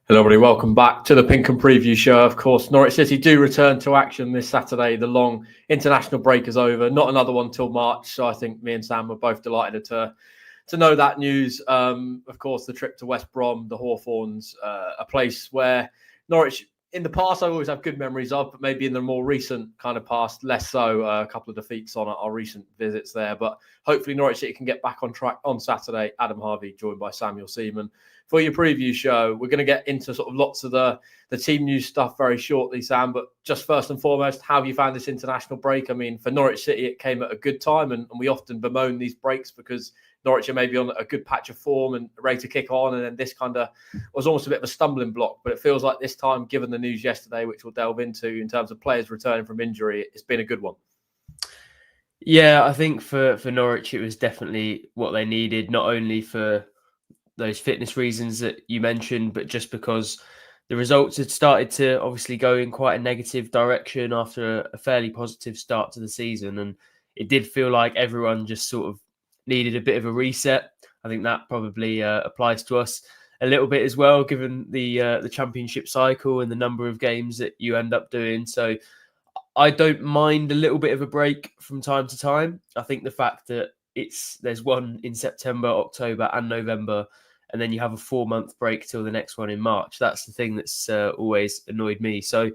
Hello, everybody. Welcome back to the Pink and Preview Show. Of course, Norwich City do return to action this Saturday. The long international break is over. Not another one till March. So I think me and Sam were both delighted to know that news. Of course, the trip to West Brom, the Hawthorns, a place where Norwich, in the past, I always have good memories of, but maybe in the more recent kind of past, less so. A couple of defeats on our recent visits there. But hopefully Norwich City can get back on track on Saturday. Adam Harvey, joined by Samuel Seaman. For your preview show, we're going to get into sort of lots of the team news stuff very shortly, Sam. But just first and foremost, how have you found this international break? I mean, for Norwich City, it came at a good time, and we often bemoan these breaks because Norwich are maybe on a good patch of form and ready to kick on. And then this kind of was almost a bit of a stumbling block. But it feels like this time, given the news yesterday, which we'll delve into in terms of players returning from injury, it's been a good one. Yeah, I think for Norwich, it was definitely what they needed, not only for those fitness reasons that you mentioned, but just because the results had started to obviously go in quite a negative direction after a fairly positive start to the season. And it did feel like everyone just sort of needed a bit of a reset. I think that probably applies to us a little bit as well, given the championship cycle and the number of games that you end up doing. So I don't mind a little bit of a break from time to time. I think the fact that there's one in September, October and November, and then you have a 4-month break till the next one in March. That's the thing that's always annoyed me. So,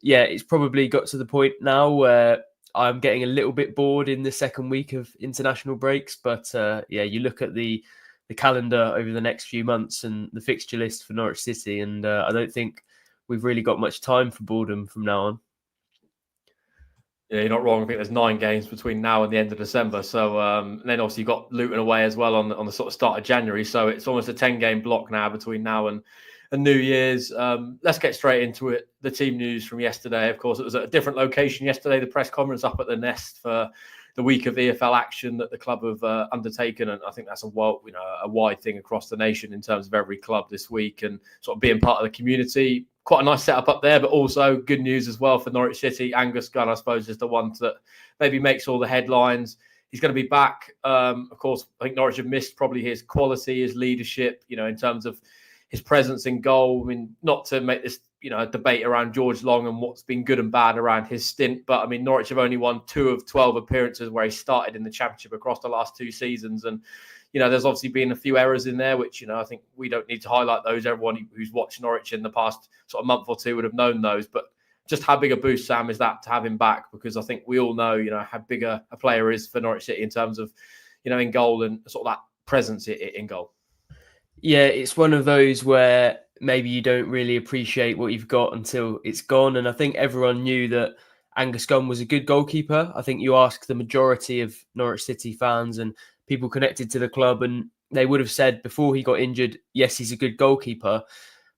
yeah, it's probably got to the point now where I'm getting a little bit bored in the second week of international breaks. But, yeah, you look at the calendar over the next few months and the fixture list for Norwich City, and I don't think we've really got much time for boredom from now on. Yeah, you're not wrong. I think there's 9 games between now and the end of December. So and then obviously you've got Luton away as well on the sort of start of January. So it's almost a 10-game block now between now and New Year's. Let's get straight into it. The team news from yesterday. Of course, it was at a different location yesterday. The press conference up at the Nest for the week of EFL action that the club have undertaken, and I think that's a wide thing across the nation in terms of every club this week and sort of being part of the community. Quite a nice setup up there, but also good news as well for Norwich City. Angus Gunn, I suppose, is the one that maybe makes all the headlines. He's going to be back. Of course, I think Norwich have missed probably his quality, his leadership, in terms of his presence in goal. I mean, not to make this, a debate around George Long and what's been good and bad around his stint, but I mean, Norwich have only won 2 of 12 appearances where he started in the Championship across the last 2 seasons. And there's obviously been a few errors in there, which, I think we don't need to highlight those. Everyone who's watched Norwich in the past sort of month or two would have known those. But just how big a boost, Sam, is that to have him back? Because I think we all know, how big a player is for Norwich City in terms of, in goal and sort of that presence in goal. Yeah, it's one of those where maybe you don't really appreciate what you've got until it's gone. And I think everyone knew that Angus Gunn was a good goalkeeper. I think you ask the majority of Norwich City fans and people connected to the club, and they would have said before he got injured, yes, he's a good goalkeeper,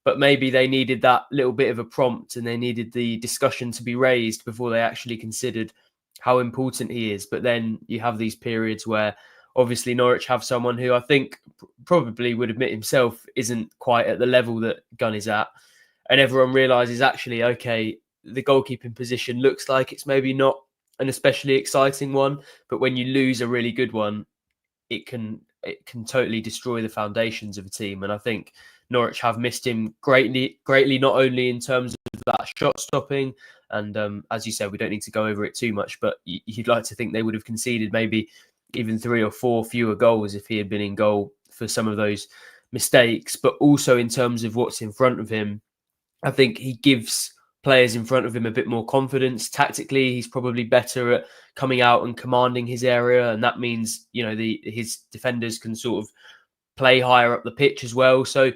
but maybe they needed that little bit of a prompt and they needed the discussion to be raised before they actually considered how important he is. But then you have these periods where obviously Norwich have someone who I think probably would admit himself isn't quite at the level that Gunn is at. And everyone realises actually, okay, the goalkeeping position looks like it's maybe not an especially exciting one, but when you lose a really good one, it can totally destroy the foundations of a team. And I think Norwich have missed him greatly, not only in terms of that shot stopping. And as you said, we don't need to go over it too much, but you'd like to think they would have conceded maybe even 3 or 4 fewer goals if he had been in goal for some of those mistakes. But also in terms of what's in front of him, I think he gives players in front of him a bit more confidence. Tactically, he's probably better at coming out and commanding his area. And that means, his defenders can sort of play higher up the pitch as well. So,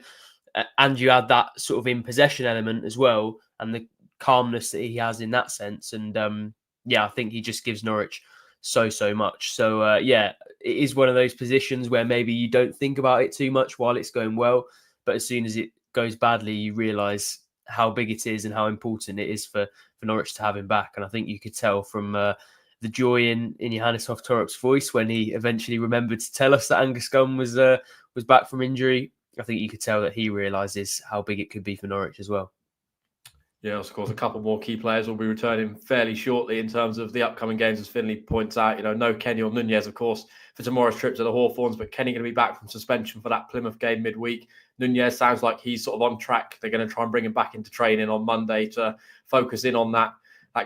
and you add that sort of in possession element as well, and the calmness that he has in that sense. And I think he just gives Norwich so much. So, it is one of those positions where maybe you don't think about it too much while it's going well. But as soon as it goes badly, you realise how big it is and how important it is for Norwich to have him back. And I think you could tell from the joy in Johannes Hoftorup's voice when he eventually remembered to tell us that Angus Gunn was back from injury. I think you could tell that he realises how big it could be for Norwich as well. Yeah, of course, a couple more key players will be returning fairly shortly in terms of the upcoming games, as Finley points out. No Kenny or Nunez, of course, for tomorrow's trip to the Hawthorns, but Kenny going to be back from suspension for that Plymouth game midweek. Nunez sounds like he's sort of on track. They're going to try and bring him back into training on Monday to focus in on that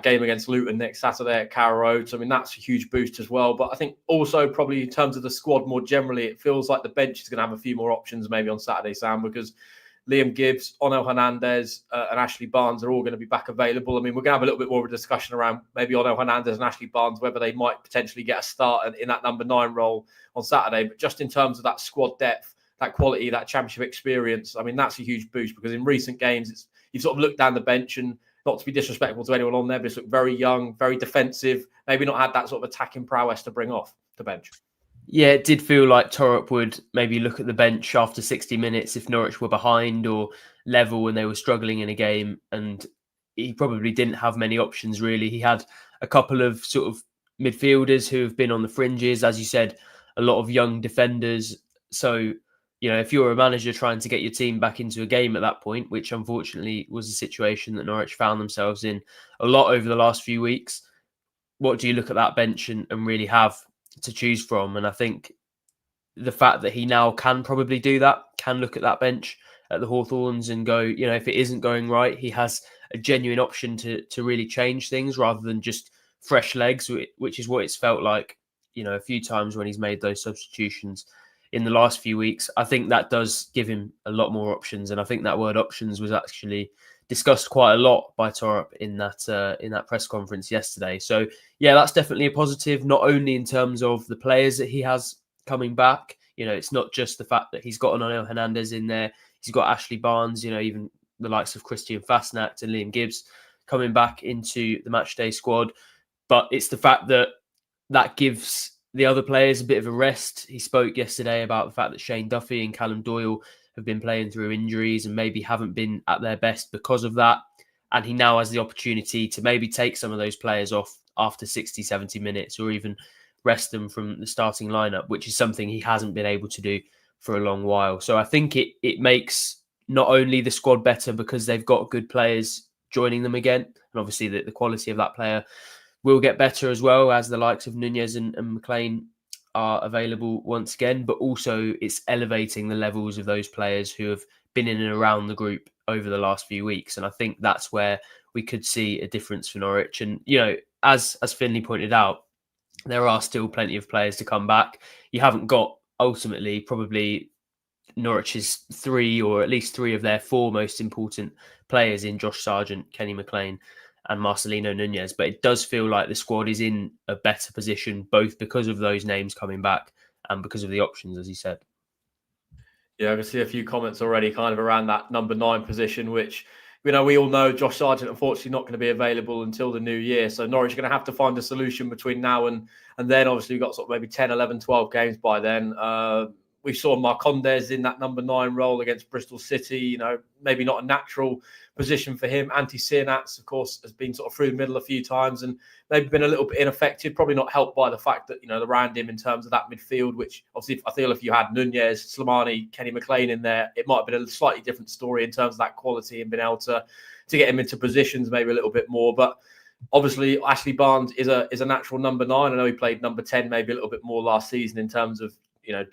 game against Luton next Saturday at Carrow Road. So, I mean, that's a huge boost as well. But I think also probably in terms of the squad more generally, it feels like the bench is going to have a few more options maybe on Saturday, Sam, because Liam Gibbs, Onel Hernandez, and Ashley Barnes are all going to be back available. I mean, we're going to have a little bit more of a discussion around maybe Onel Hernandez and Ashley Barnes, whether they might potentially get a start in that number 9 role on Saturday. But just in terms of that squad depth, that quality, that championship experience, I mean, that's a huge boost, because in recent games, you've sort of looked down the bench, and not to be disrespectful to anyone on there, but it's looked very young, very defensive, maybe not had that sort of attacking prowess to bring off the bench. Yeah, it did feel like Torop would maybe look at the bench after 60 minutes if Norwich were behind or level and they were struggling in a game. And he probably didn't have many options, really. He had a couple of sort of midfielders who have been on the fringes, as you said, a lot of young defenders. So, if you're a manager trying to get your team back into a game at that point, which unfortunately was a situation that Norwich found themselves in a lot over the last few weeks, what do you look at that bench and really have to choose from? And I think the fact that he now can probably do that, can look at that bench at the Hawthorns and go, if it isn't going right, he has a genuine option to really change things rather than just fresh legs, which is what it's felt like, a few times when he's made those substitutions in the last few weeks. I think that does give him a lot more options. And I think that word options was actually discussed quite a lot by Torop in that press conference yesterday. So yeah, that's definitely a positive, not only in terms of the players that he has coming back. It's not just the fact that he's got Onel Hernandez in there. He's got Ashley Barnes, even the likes of Christian Fastnacht and Liam Gibbs coming back into the matchday squad. But it's the fact that gives the other players a bit of a rest. He spoke yesterday about the fact that Shane Duffy and Callum Doyle have been playing through injuries and maybe haven't been at their best because of that. And he now has the opportunity to maybe take some of those players off after 60, 70 minutes or even rest them from the starting lineup, which is something he hasn't been able to do for a long while. So I think it makes not only the squad better because they've got good players joining them again, and obviously the quality of that player will get better as well as the likes of Nunez and McLean are available once again, but also it's elevating the levels of those players who have been in and around the group over the last few weeks. And I think that's where we could see a difference for Norwich. And, as Finley pointed out, there are still plenty of players to come back. You haven't got ultimately probably Norwich's 3 or at least 3 of their 4 most important players in Josh Sargent, Kenny McLean and Marcelino Nunez, but it does feel like the squad is in a better position, both because of those names coming back and because of the options, as he said. Yeah, I can see a few comments already kind of around that number 9 position, which, we all know Josh Sargent, unfortunately, not going to be available until the new year. So Norwich are going to have to find a solution between now and then. Obviously, we've got sort of maybe 10, 11, 12 games by then. We saw Marcondes in that number 9 role against Bristol City, maybe not a natural position for him. Antti Sienats, of course, has been sort of through the middle a few times and maybe been a little bit ineffective, probably not helped by the fact that, around him in terms of that midfield, which obviously I feel if you had Nunez, Slimani, Kenny McLean in there, it might have been a slightly different story in terms of that quality and being able to get him into positions maybe a little bit more. But obviously, Ashley Barnes is a natural number 9. I know he played number 10 maybe a little bit more last season in terms of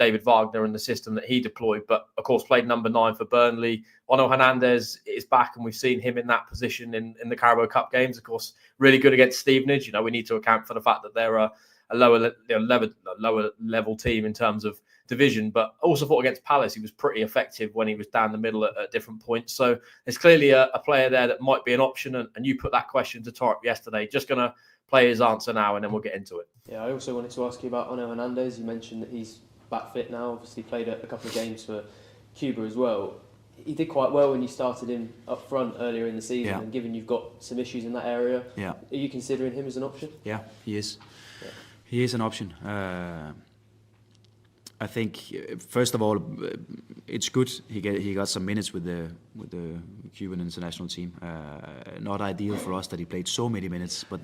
David Wagner and the system that he deployed, but of course played number 9 for Burnley. Onel Hernandez is back, and we've seen him in that position in the Carabao Cup games. Of course, really good against Stevenage. We need to account for the fact that they're a lower level team in terms of division, but also thought against Palace he was pretty effective when he was down the middle at different points. So there's clearly a player there that might be an option, and you put that question to Torop yesterday. Just going to play his answer now, and then we'll get into it. Yeah, I also wanted to ask you about Onel Hernandez. You mentioned that he's back fit now, obviously played a couple of games for Cuba as well. He did quite well when you started him up front earlier in the season, and given you've got some issues in that area, are you considering him as an option? Yeah, he is. Yeah. He is an option. I think first of all, it's good he got some minutes with the Cuban international team. Not ideal for us that he played so many minutes, but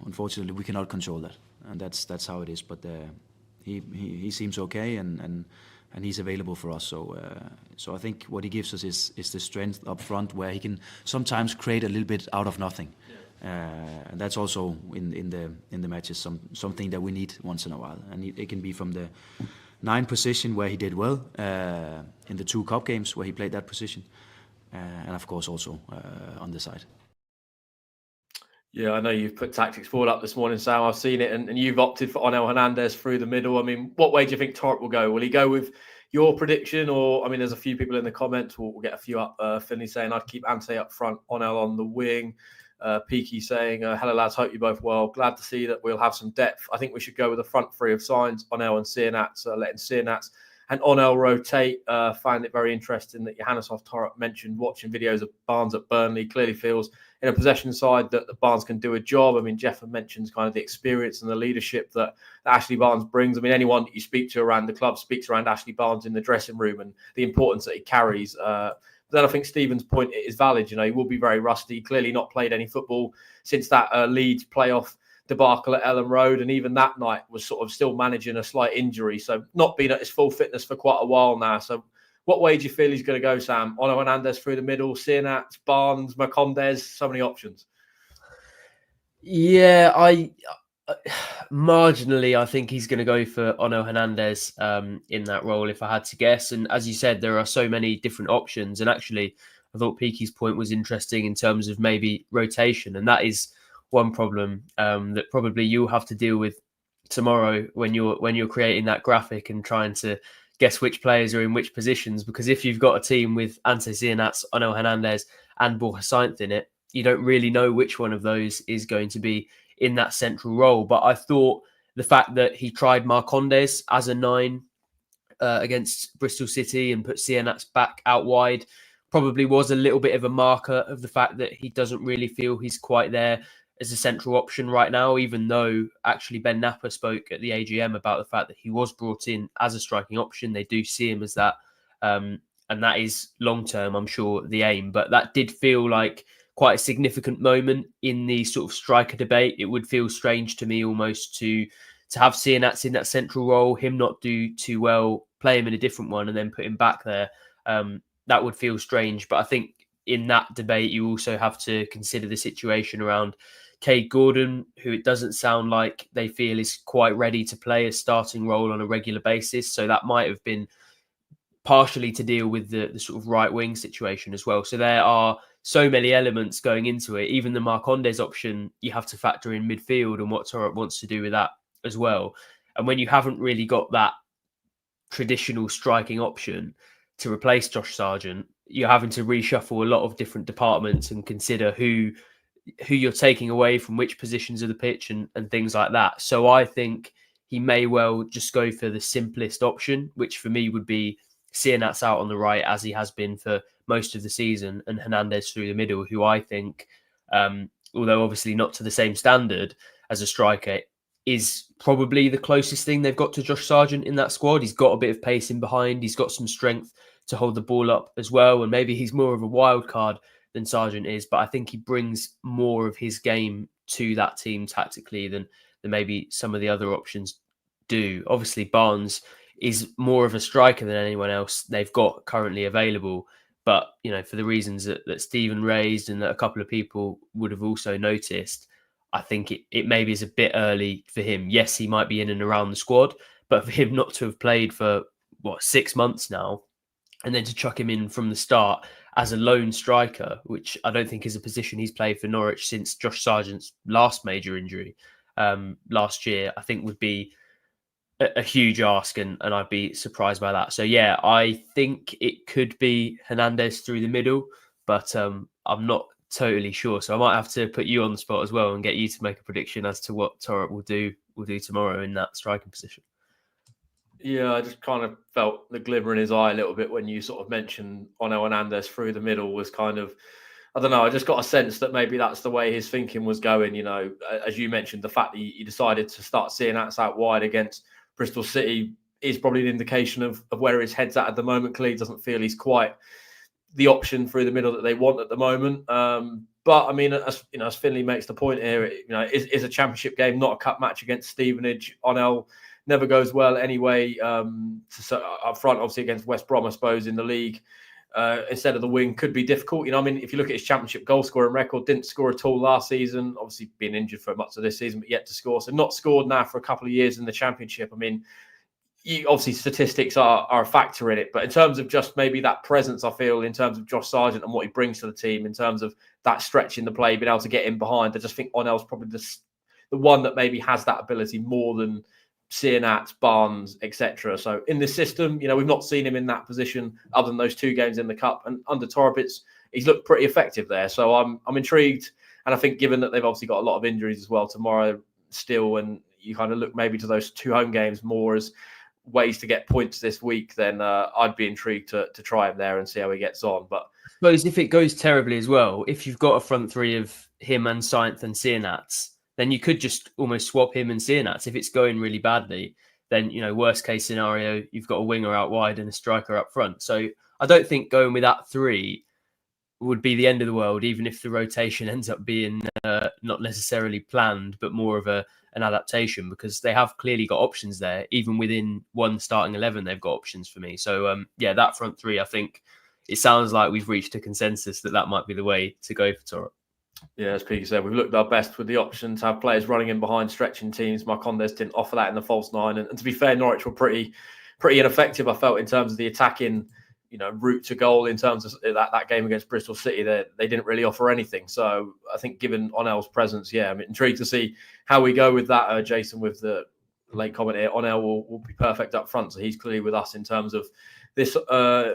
unfortunately we cannot control that, and that's how it is. But he seems okay, and and he's available for us. So I think what he gives us is the strength up front, where he can sometimes create a little bit out of nothing. And that's also in the matches something that we need once in a while. And it can be from the 9 position where he did well in the 2 cup games where he played that position, and of course also on the side. Yeah, I know you've put tactics forward up this morning, Sam. I've seen it, and you've opted for Onel Hernandez through the middle. I mean, what way do you think Torp will go? Will he go with your prediction, or I mean, there's a few people in the comments. We'll get a few up. Finley saying I'd keep Ante up front, Onel on the wing. Peaky saying, hello lads, hope you're both well. Glad to see that we'll have some depth. I think we should go with a front 3 of signs, Onel and Sienats, letting Sienats and Onel rotate. Find it very interesting that Johannes Torp mentioned watching videos of Barnes at Burnley. Clearly feels in a possession side that Barnes can do a job. I mean, Jeff mentions kind of the experience and the leadership that Ashley Barnes brings. I mean, anyone that you speak to around the club speaks around Ashley Barnes in the dressing room and the importance that he carries. Then I think Stephen's point is valid. He will be very rusty. Clearly not played any football since that Leeds playoff debacle at Ellen Road, and even that night was sort of still managing a slight injury, so not been at his full fitness for quite a while now. So what way do you feel he's going to go, Sam? Onel Hernandez through the middle, Sienats, Barnes, Macondes, so many options. Yeah, I marginally I think he's going to go for Onel Hernandez in that role if I had to guess. And as you said, there are so many different options, and actually I thought Peaky's point was interesting in terms of maybe rotation, and that is one problem that probably you'll have to deal with tomorrow when you're creating that graphic and trying to guess which players are in which positions. Because if you've got a team with Ante Sienats, Onel Hernandez and Borja Sainz in it, you don't really know which one of those is going to be in that central role. But I thought the fact that he tried Marcondes as a 9 against Bristol City and put Sienats back out wide probably was a little bit of a marker of the fact that he doesn't really feel he's quite there as a central option right now, even though actually Ben Napper spoke at the AGM about the fact that he was brought in as a striking option. They do see him as that. And that is long-term, I'm sure, the aim. But that did feel like quite a significant moment in the sort of striker debate. It would feel strange to me almost to have Sienats in that central role, him not do too well, play him in a different one and then put him back there. That would feel strange. But I think in that debate, you also have to consider the situation around Cade Gordon, who it doesn't sound like they feel is quite ready to play a starting role on a regular basis. So that might have been partially to deal with the sort of right wing situation as well. So there are so many elements going into it. Even the Marcondes option, you have to factor in midfield and what Torp wants to do with that as well. And when you haven't really got that traditional striking option to replace Josh Sargent, you're having to reshuffle a lot of different departments and consider who you're taking away from which positions of the pitch and things like that. So I think he may well just go for the simplest option, which for me would be Sienats out on the right, as he has been for most of the season, and Hernandez through the middle, who I think, although obviously not to the same standard as a striker, is probably the closest thing they've got to Josh Sargent in that squad. He's got a bit of pace in behind. He's got some strength to hold the ball up as well. And maybe he's more of a wild card than Sargent is, but I think he brings more of his game to that team tactically than maybe some of the other options do. Obviously, Barnes is more of a striker than anyone else they've got currently available. But, for the reasons that Stephen raised and that a couple of people would have also noticed, I think it maybe is a bit early for him. Yes, he might be in and around the squad, but for him not to have played for, 6 months now, and then to chuck him in from the start as a lone striker, which I don't think is a position he's played for Norwich since Josh Sargent's last major injury last year, I think would be a huge ask, and I'd be surprised by that. So, yeah, I think it could be Hernandez through the middle, but I'm not totally sure. So I might have to put you on the spot as well and get you to make a prediction as to what Torp will do tomorrow in that striking position. Yeah, I just kind of felt the glimmer in his eye a little bit when you sort of mentioned Onel Hernandez through the middle was kind of, I don't know, I just got a sense that maybe that's the way his thinking was going. As you mentioned, the fact that he decided to start seeing that out wide against Bristol City is probably an indication of where his head's at the moment. Clearly doesn't feel he's quite the option through the middle that they want at the moment. But I mean, as Finley makes the point here, is a championship game, not a cup match against Stevenage. Onel never goes well anyway. Up front, obviously against West Brom, I suppose in the league. Instead of the wing could be difficult. You know, I mean, if you look at his championship goal scoring record, didn't score at all last season, obviously being injured for much of this season, but yet to score. So not scored now for a couple of years in the championship. I mean, obviously statistics are a factor in it, but in terms of just maybe that presence, I feel in terms of Josh Sargent and what he brings to the team, in terms of that stretch in the play, being able to get in behind, I just think Onel's probably the one that maybe has that ability more than Sienat, Barnes, etc. So in this system, you know, we've not seen him in that position other than those 2 games in the cup, and under Torp, he's looked pretty effective there. So I'm intrigued, and I think given that they've obviously got a lot of injuries as well tomorrow still, and you kind of look maybe to those 2 home games more as ways to get points this week, then I'd be intrigued to try him there and see how he gets on. But I suppose if it goes terribly as well, if you've got a front 3 of him and Sainz and Sienats, then you could just almost swap him and Sienats. If it's going really badly, then, you know, worst case scenario, you've got a winger out wide and a striker up front. So I don't think going with that 3 would be the end of the world, even if the rotation ends up being not necessarily planned, but more of an adaptation, because they have clearly got options there. Even within one starting 11, they've got options for me. So, that front 3, I think it sounds like we've reached a consensus that might be the way to go for Torp. Yeah, as Peter said, we've looked our best with the option to have players running in behind, stretching teams. Marcondes didn't offer that in the false 9. And to be fair, Norwich were pretty ineffective, I felt, in terms of the attacking, you know, route to goal. In terms of that game against Bristol City, they didn't really offer anything. So I think given Onel's presence, I'm intrigued to see how we go with that. Jason, with the late comment here, Onel will be perfect up front. So he's clearly with us in terms of this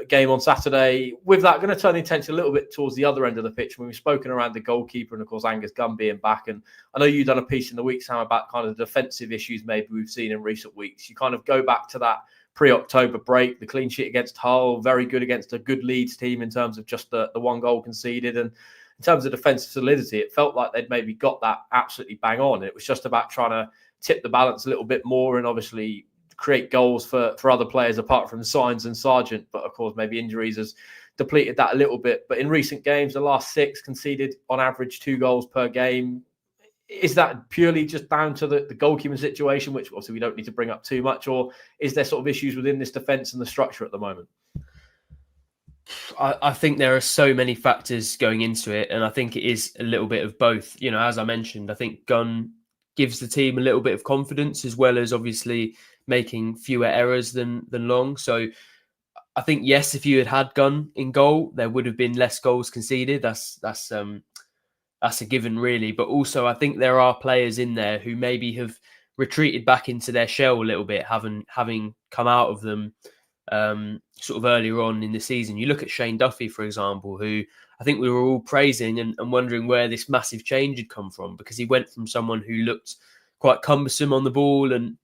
game on Saturday. With that, going to turn the attention a little bit towards the other end of the pitch. When we've spoken around the goalkeeper and, of course, Angus Gunn being back. And I know you've done a piece in the week, Sam, about kind of the defensive issues maybe we've seen in recent weeks. You kind of go back to that pre-October break, the clean sheet against Hull, very good against a good Leeds team in terms of just the 1 goal conceded. And in terms of defensive solidity, it felt like they'd maybe got that absolutely bang on. It was just about trying to tip the balance a little bit more and obviously create goals for other players apart from Sainz and Sargent. But of course, maybe injuries has depleted that a little bit. But in recent games, the last 6 conceded on average 2 goals per game. Is that purely just down to the goalkeeping situation, which obviously we don't need to bring up too much, or is there sort of issues within this defence and the structure at the moment? I think there are so many factors going into it, and I think it is a little bit of both. You know, as I mentioned, I think Gunn gives the team a little bit of confidence, as well as obviously making fewer errors than Long. So I think, yes, if you had Gunn in goal, there would have been less goals conceded. That's a given, really. But also, I think there are players in there who maybe have retreated back into their shell a little bit, having come out of them sort of earlier on in the season. You look at Shane Duffy, for example, who I think we were all praising and wondering where this massive change had come from, because he went from someone who looked quite cumbersome on the ball and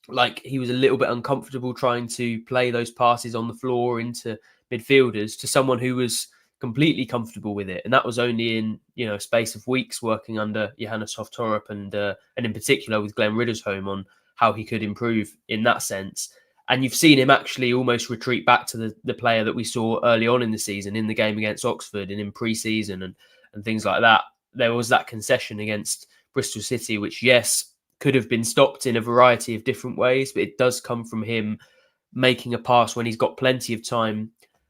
like he was a little bit uncomfortable trying to play those passes on the floor into midfielders, to someone who was completely comfortable with it. And that was only in, a space of weeks working under Johannes Hoftorp and in particular with Glenn Riddersholm on how he could improve in that sense. And you've seen him actually almost retreat back to the player that we saw early on in the season, in the game against Oxford and in pre-season and things like that. There was that concession against Bristol City, which, yes, could have been stopped in a variety of different ways, but it does come from him making a pass when he's got plenty of time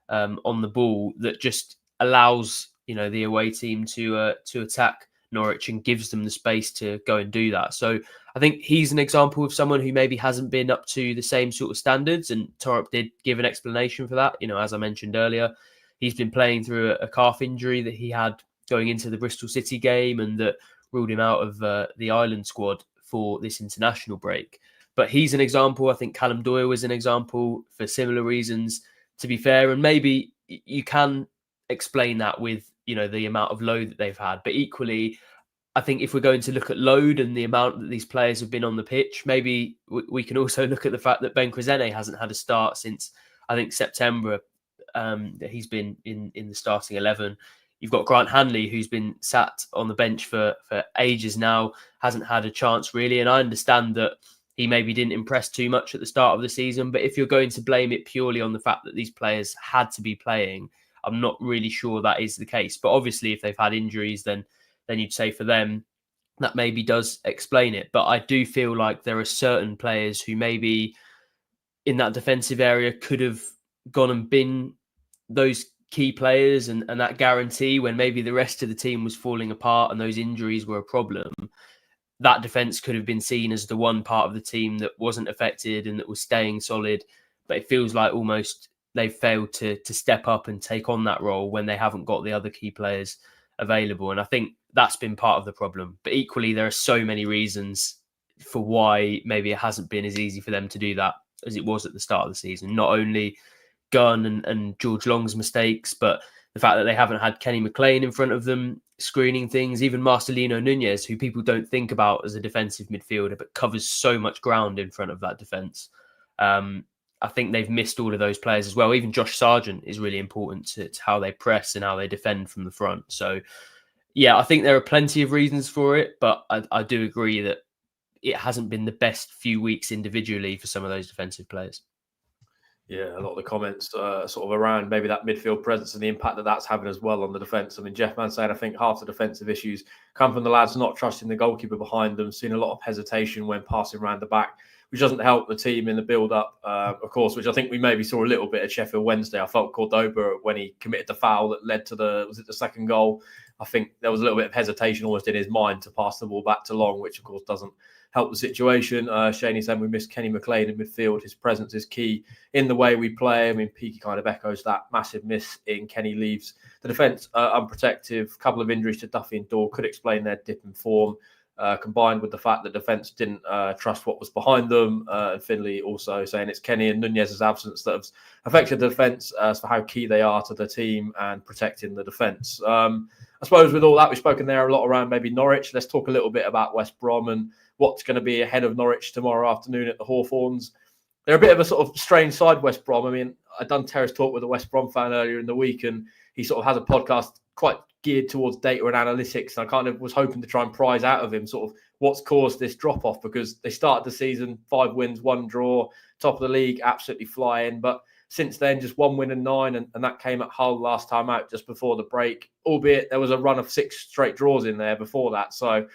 on the ball that just allows the away team to attack Norwich and gives them the space to go and do that. So I think he's an example of someone who maybe hasn't been up to the same sort of standards, and Torp did give an explanation for that. As I mentioned earlier, he's been playing through a calf injury that he had going into the Bristol City game and that ruled him out of the Ireland squad for this international break. But he's an example. I think Callum Doyle was an example for similar reasons, to be fair. And maybe you can explain that with, the amount of load that they've had. But equally, I think if we're going to look at load and the amount that these players have been on the pitch, maybe we can also look at the fact that Ben Krezene hasn't had a start since, I think, September, that he's been in the starting 11. You've got Grant Hanley, who's been sat on the bench for ages now, hasn't had a chance really. And I understand that he maybe didn't impress too much at the start of the season. But if you're going to blame it purely on the fact that these players had to be playing, I'm not really sure that is the case. But obviously, if they've had injuries, then you'd say for them, that maybe does explain it. But I do feel like there are certain players who maybe in that defensive area could have gone and been those key players and that guarantee when maybe the rest of the team was falling apart and those injuries were a problem. That defense could have been seen as the one part of the team that wasn't affected and that was staying solid. But it feels like almost they've failed to step up and take on that role when they haven't got the other key players available. And I think that's been part of the problem. But equally, there are so many reasons for why maybe it hasn't been as easy for them to do that as it was at the start of the season. Not only Gunn and George Long's mistakes, but the fact that they haven't had Kenny McLean in front of them screening things, even Marcelino Nunez, who people don't think about as a defensive midfielder, but covers so much ground in front of that defence. I think they've missed all of those players as well. Even Josh Sargent is really important to how they press and how they defend from the front. So, yeah, I think there are plenty of reasons for it, but I do agree that it hasn't been the best few weeks individually for some of those defensive players. Yeah, a lot of the comments sort of around maybe that midfield presence and the impact that that's having as well on the defence. I mean, Jeff Mann said, I think half the defensive issues come from the lads not trusting the goalkeeper behind them, seeing a lot of hesitation when passing around the back, which doesn't help the team in the build-up, of course, which I think we maybe saw a little bit at Sheffield Wednesday. I felt Cordoba when he committed the foul that led to the second goal. I think there was a little bit of hesitation almost in his mind to pass the ball back to Long, which of course doesn't help the situation. Shaney said we missed Kenny McLean in midfield. His presence is key in the way we play. I mean, Peaky kind of echoes that massive miss in Kenny leaves the defence unprotected. A couple of injuries to Duffy and Dorr could explain their dip in form, combined with the fact that defence didn't trust what was behind them. And Finlay also saying it's Kenny and Nunez's absence that have affected the defence as for how key they are to the team and protecting the defence. I suppose with all that, we've spoken there a lot around maybe Norwich. Let's talk a little bit about West Brom and what's going to be ahead of Norwich tomorrow afternoon at the Hawthorns. They're a bit of a sort of strange side, West Brom. I mean, I'd done Terrace Talk with a West Brom fan earlier in the week, and he sort of has a podcast quite geared towards data and analytics. And I kind of was hoping to try and prise out of him sort of what's caused this drop-off, because they started the season 5 wins, 1 draw, top of the league, absolutely flying. But since then, just 1 win and 9, and that came at Hull last time out just before the break, albeit there was a run of 6 straight draws in there before that. So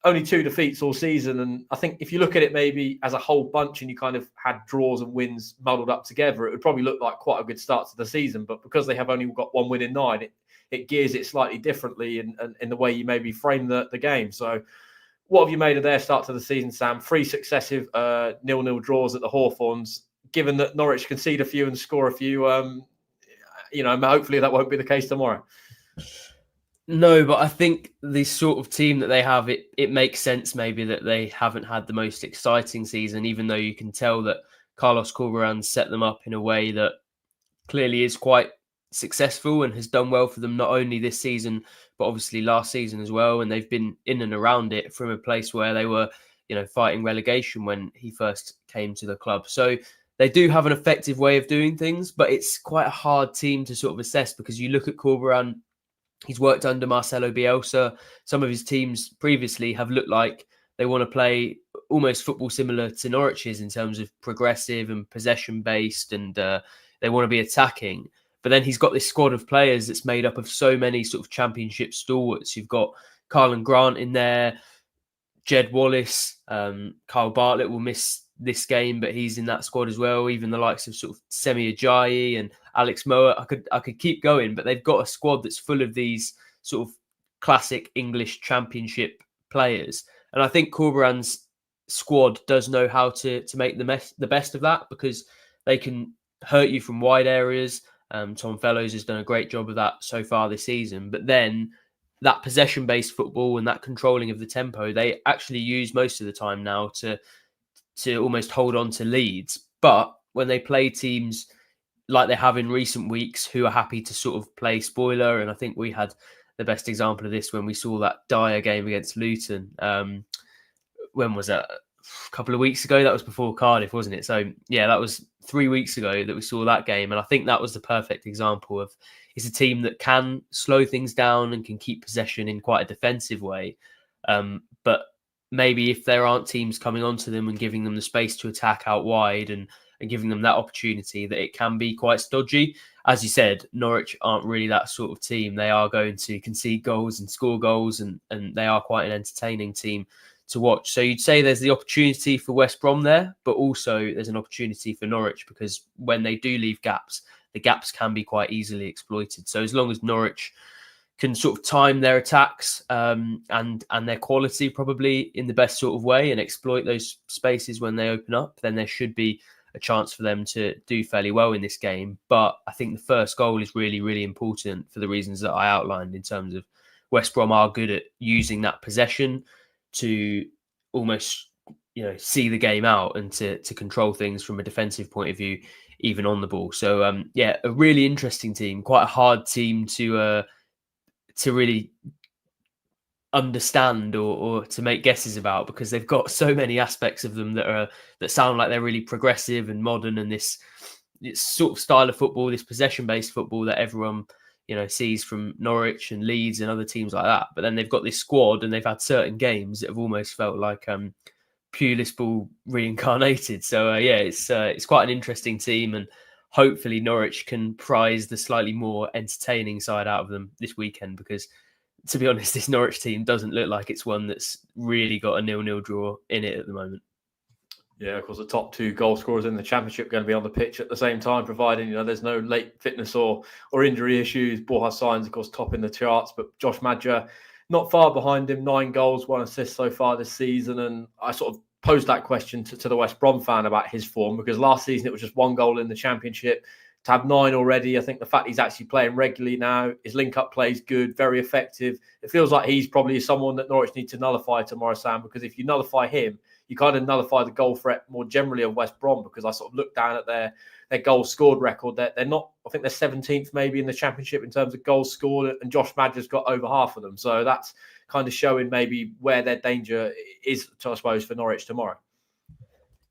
only 2 defeats all season. And I think if you look at it maybe as a whole bunch and you kind of had draws and wins muddled up together, it would probably look like quite a good start to the season. But because they have only got 1 win in 9, it gears it slightly differently in the way you maybe frame the game. So what have you made of their start to the season, Sam? 3 successive 0-0 draws at the Hawthorns. Given that Norwich concede a few and score a few, hopefully that won't be the case tomorrow. No, but I think the sort of team that they have, it makes sense maybe that they haven't had the most exciting season, even though you can tell that Carlos Corberán set them up in a way that clearly is quite successful and has done well for them, not only this season, but obviously last season as well. And they've been in and around it from a place where they were, fighting relegation when he first came to the club. So they do have an effective way of doing things, but it's quite a hard team to sort of assess, because you look at Corberán, he's worked under Marcelo Bielsa. Some of his teams previously have looked like they want to play almost football similar to Norwich's in terms of progressive and possession-based, and they want to be attacking. But then he's got this squad of players that's made up of so many sort of championship stalwarts. You've got Carlin Grant in there, Jed Wallace, Kyle Bartlett will miss this game, but he's in that squad as well. Even the likes of sort of Semi Ajayi and Alex Moa. I could keep going, but they've got a squad that's full of these sort of classic English championship players. And I think Corberán's squad does know how to make the best of that, because they can hurt you from wide areas. Tom Fellows has done a great job of that so far this season. But then that possession-based football and that controlling of the tempo, they actually use most of the time now to almost hold on to leads. But when they play teams like they have in recent weeks, who are happy to sort of play spoiler, and I think we had the best example of this when we saw that dire game against Luton. When was that? A couple of weeks ago. That was before Cardiff, wasn't it? So yeah, that was 3 weeks ago that we saw that game. And I think that was the perfect example of, it's a team that can slow things down and can keep possession in quite a defensive way. But maybe if there aren't teams coming onto them and giving them the space to attack out wide and giving them that opportunity, that it can be quite stodgy. as you said, Norwich aren't really that sort of team. They are going to concede goals and score goals, and they are quite an entertaining team to watch. So you'd say there's the opportunity for West Brom there, but also there's an opportunity for Norwich, because when they do leave gaps, the gaps can be quite easily exploited. So as long as Norwich can sort of time their attacks and their quality probably in the best sort of way and exploit those spaces when they open up, then there should be a chance for them to do fairly well in this game. But I think the first goal is really, really important for the reasons that I outlined, in terms of West Brom are good at using that possession to almost, see the game out and to control things from a defensive point of view, even on the ball. So, a really interesting team, quite a hard team to really understand or to make guesses about, because they've got so many aspects of them that sound like they're really progressive and modern, and this sort of style of football, this possession-based football that everyone sees from Norwich and Leeds and other teams like that. But then they've got this squad, and they've had certain games that have almost felt like Pulis ball reincarnated. So it's quite an interesting team, and hopefully Norwich can prize the slightly more entertaining side out of them this weekend, because to be honest, this Norwich team doesn't look like it's one that's really got a 0-0 draw in it at the moment. Yeah, of course, the top 2 goal scorers in the Championship are going to be on the pitch at the same time, providing there's no late fitness or injury issues. Borja Sainz, of course, topping the charts, but Josh Maja not far behind him, 9 goals, 1 assist so far this season. And I sort of posed that question to the West Brom fan about his form, because last season it was just 1 goal in the Championship. To have 9 already, I think the fact he's actually playing regularly now, his link-up play is good, very effective. It feels like he's probably someone that Norwich need to nullify tomorrow, Sam, because if you nullify him, you kind of nullify the goal threat more generally of West Brom, because I sort of looked down at their goals scored record. They're not, I think they're 17th maybe in the Championship in terms of goals scored, and Josh Maja's got over half of them. So that's kind of showing maybe where their danger is, I suppose, for Norwich tomorrow.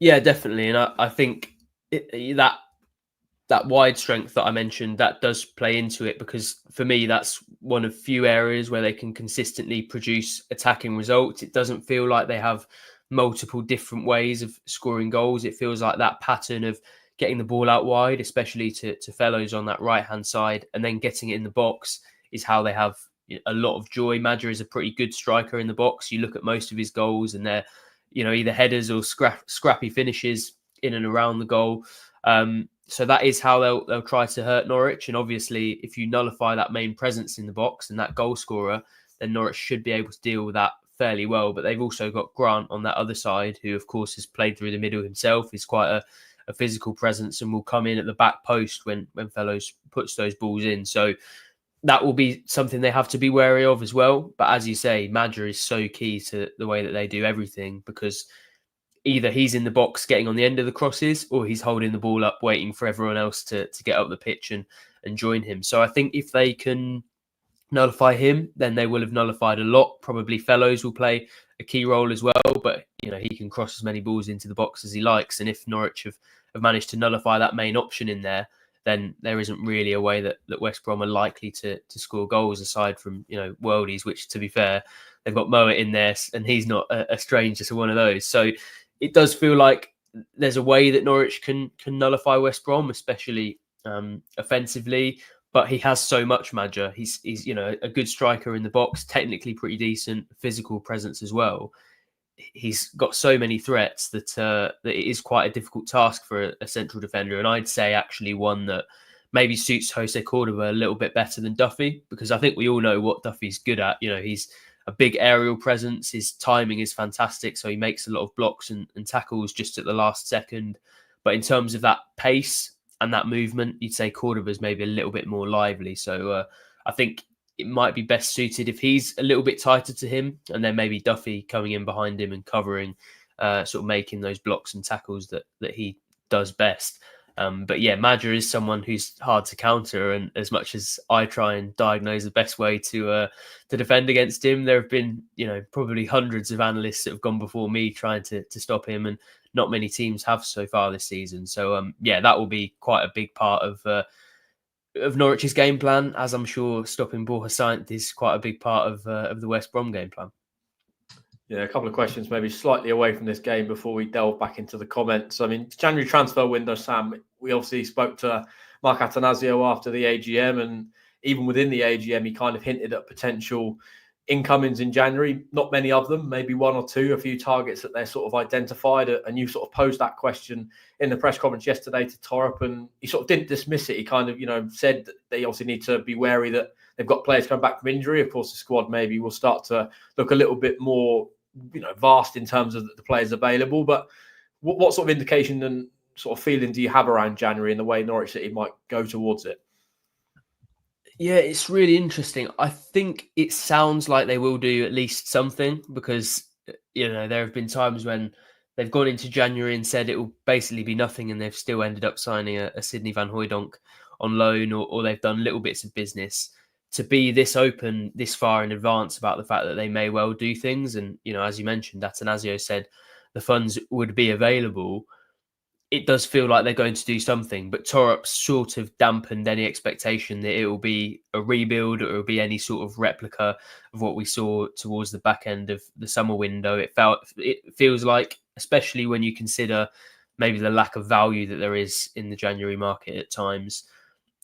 Yeah, definitely. And I think that wide strength that I mentioned, that does play into it, because for me, that's one of few areas where they can consistently produce attacking results. It doesn't feel like they have multiple different ways of scoring goals. It feels like that pattern of getting the ball out wide, especially to fellows on that right-hand side, and then getting it in the box is how they have a lot of joy. Maja is a pretty good striker in the box. You look at most of his goals and they're, either headers or scrappy finishes in and around the goal. So that is how they'll try to hurt Norwich. And obviously, if you nullify that main presence in the box and that goal scorer, then Norwich should be able to deal with that fairly well. But they've also got Grant on that other side, who, of course, has played through the middle himself. He's quite a physical presence and will come in at the back post when fellows puts those balls in. So that will be something they have to be wary of as well. But as you say, Maja is so key to the way that they do everything, because either he's in the box getting on the end of the crosses, or he's holding the ball up waiting for everyone else to get up the pitch and join him. So I think if they can nullify him, then they will have nullified a lot. Probably fellows will play a key role as well, but he can cross as many balls into the box as he likes. And if Norwich have managed to nullify that main option in there, then there isn't really a way that West Brom are likely to score goals, aside from worldies, which, to be fair, they've got Moa in there, and he's not a stranger to one of those. So it does feel like there's a way that Norwich can nullify West Brom, especially offensively. But he has so much, Maja. He's a good striker in the box, technically pretty decent, physical presence as well. He's got so many threats that it is quite a difficult task for a central defender. And I'd say actually one that maybe suits Jose Cordoba a little bit better than Duffy, because I think we all know what Duffy's good at. He's a big aerial presence. His timing is fantastic, so he makes a lot of blocks and tackles just at the last second. But in terms of that pace and that movement, you'd say Cordoba's maybe a little bit more lively. So I think it might be best suited if he's a little bit tighter to him, and then maybe Duffy coming in behind him and covering, sort of making those blocks and tackles that he does best. But yeah, Maja is someone who's hard to counter, and as much as I try and diagnose the best way to defend against him, there have been probably hundreds of analysts that have gone before me trying to stop him, and not many teams have so far this season. So that will be quite a big part of Norwich's game plan, as I'm sure stopping Borja Sainz is quite a big part of the West Brom game plan. Yeah, a couple of questions maybe slightly away from this game before we delve back into the comments. I mean, January transfer window, Sam, we obviously spoke to Mark Atanasio after the AGM, and even within the AGM, he kind of hinted at potential incomings in January. Not many of them, maybe one or two, a few targets that they're sort of identified. And you sort of posed that question in the press conference yesterday to Torup, and he sort of didn't dismiss it. He kind of, said that they obviously need to be wary that they've got players coming back from injury. Of course, the squad maybe will start to look a little bit more, vast in terms of the players available. But what sort of indication and sort of feeling do you have around January and the way Norwich City might go towards it? Yeah, it's really interesting. I think it sounds like they will do at least something because, there have been times when they've gone into January and said it will basically be nothing and they've still ended up signing a Sydney Van Hooijdonk on loan or they've done little bits of business. To be this open this far in advance about the fact that they may well do things. And, as you mentioned, Atanasio said the funds would be available. It does feel like they're going to do something, but Torup sort of dampened any expectation that it will be a rebuild or it will be any sort of replica of what we saw towards the back end of the summer window. It feels like, especially when you consider maybe the lack of value that there is in the January market at times,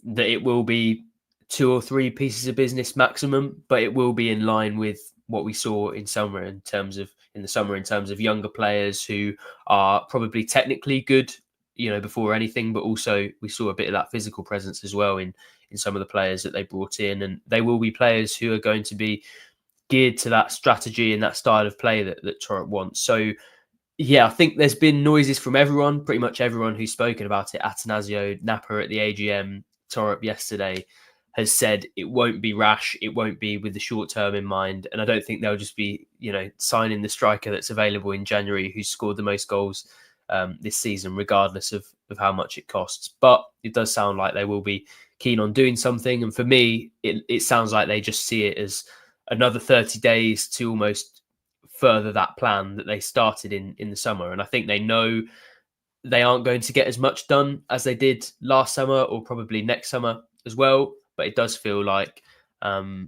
that it will be 2 or 3 pieces of business maximum, but it will be in line with what we saw in the summer in terms of younger players who are probably technically good, before anything, but also we saw a bit of that physical presence as well in some of the players that they brought in, and they will be players who are going to be geared to that strategy and that style of play that Torup wants. So yeah, I think there's been noises from everyone, pretty much everyone who's spoken about it. Atanasio, Napper at the AGM, Torup yesterday, has said it won't be rash, it won't be with the short term in mind, and I don't think they'll just be, signing the striker that's available in January who's scored the most goals this season, regardless of how much it costs. But it does sound like they will be keen on doing something, and for me, it sounds like they just see it as another 30 days to almost further that plan that they started in the summer. And I think they know they aren't going to get as much done as they did last summer or probably next summer as well. But it does feel like, they're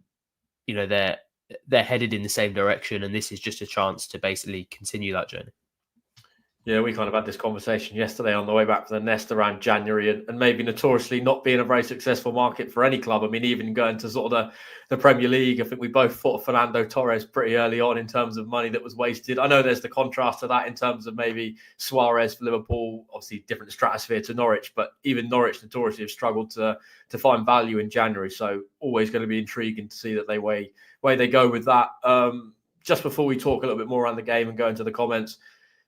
headed in the same direction, and this is just a chance to basically continue that journey. Yeah, we kind of had this conversation yesterday on the way back from the Nest around January and maybe notoriously not being a very successful market for any club. I mean, even going to sort of the Premier League, I think we both thought Fernando Torres pretty early on in terms of money that was wasted. I know there's the contrast to that in terms of maybe Suarez for Liverpool, obviously different stratosphere to Norwich, but even Norwich notoriously have struggled to find value in January. So always going to be intriguing to see that way they go with that. Just before we talk a little bit more around the game and go into the comments,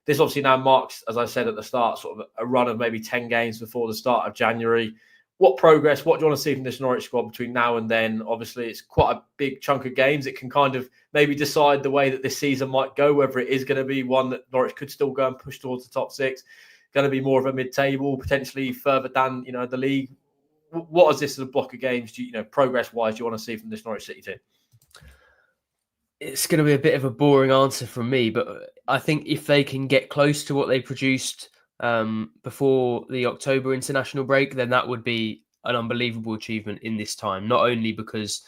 this obviously now marks, as I said at the start, sort of a run of maybe 10 games before the start of January. What progress, what do you want to see from this Norwich squad between now and then? Obviously, it's quite a big chunk of games. It can kind of maybe decide the way that this season might go, whether it is going to be one that Norwich could still go and push towards the top 6, going to be more of a mid-table, potentially further down, the league. What is this as a block of games, progress-wise, do you want to see from this Norwich City team? It's going to be a bit of a boring answer from me, but I think if they can get close to what they produced before the October international break, then that would be an unbelievable achievement in this time. Not only because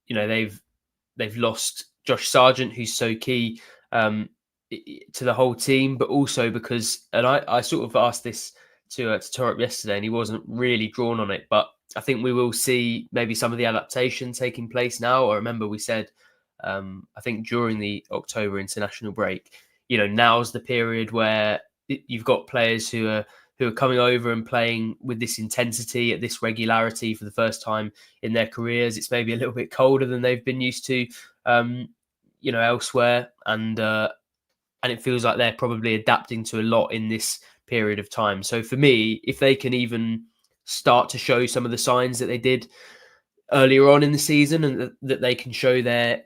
they've lost Josh Sargent, who's so key to the whole team, but also because, and I sort of asked this to Torup yesterday, and he wasn't really drawn on it, but I think we will see maybe some of the adaptation taking place now. I remember we said, I think during the October international break, now's the period where you've got players who are coming over and playing with this intensity at this regularity for the first time in their careers. It's maybe a little bit colder than they've been used to, elsewhere, and it feels like they're probably adapting to a lot in this period of time. So for me, if they can even start to show some of the signs that they did earlier on in the season, and that they can show they're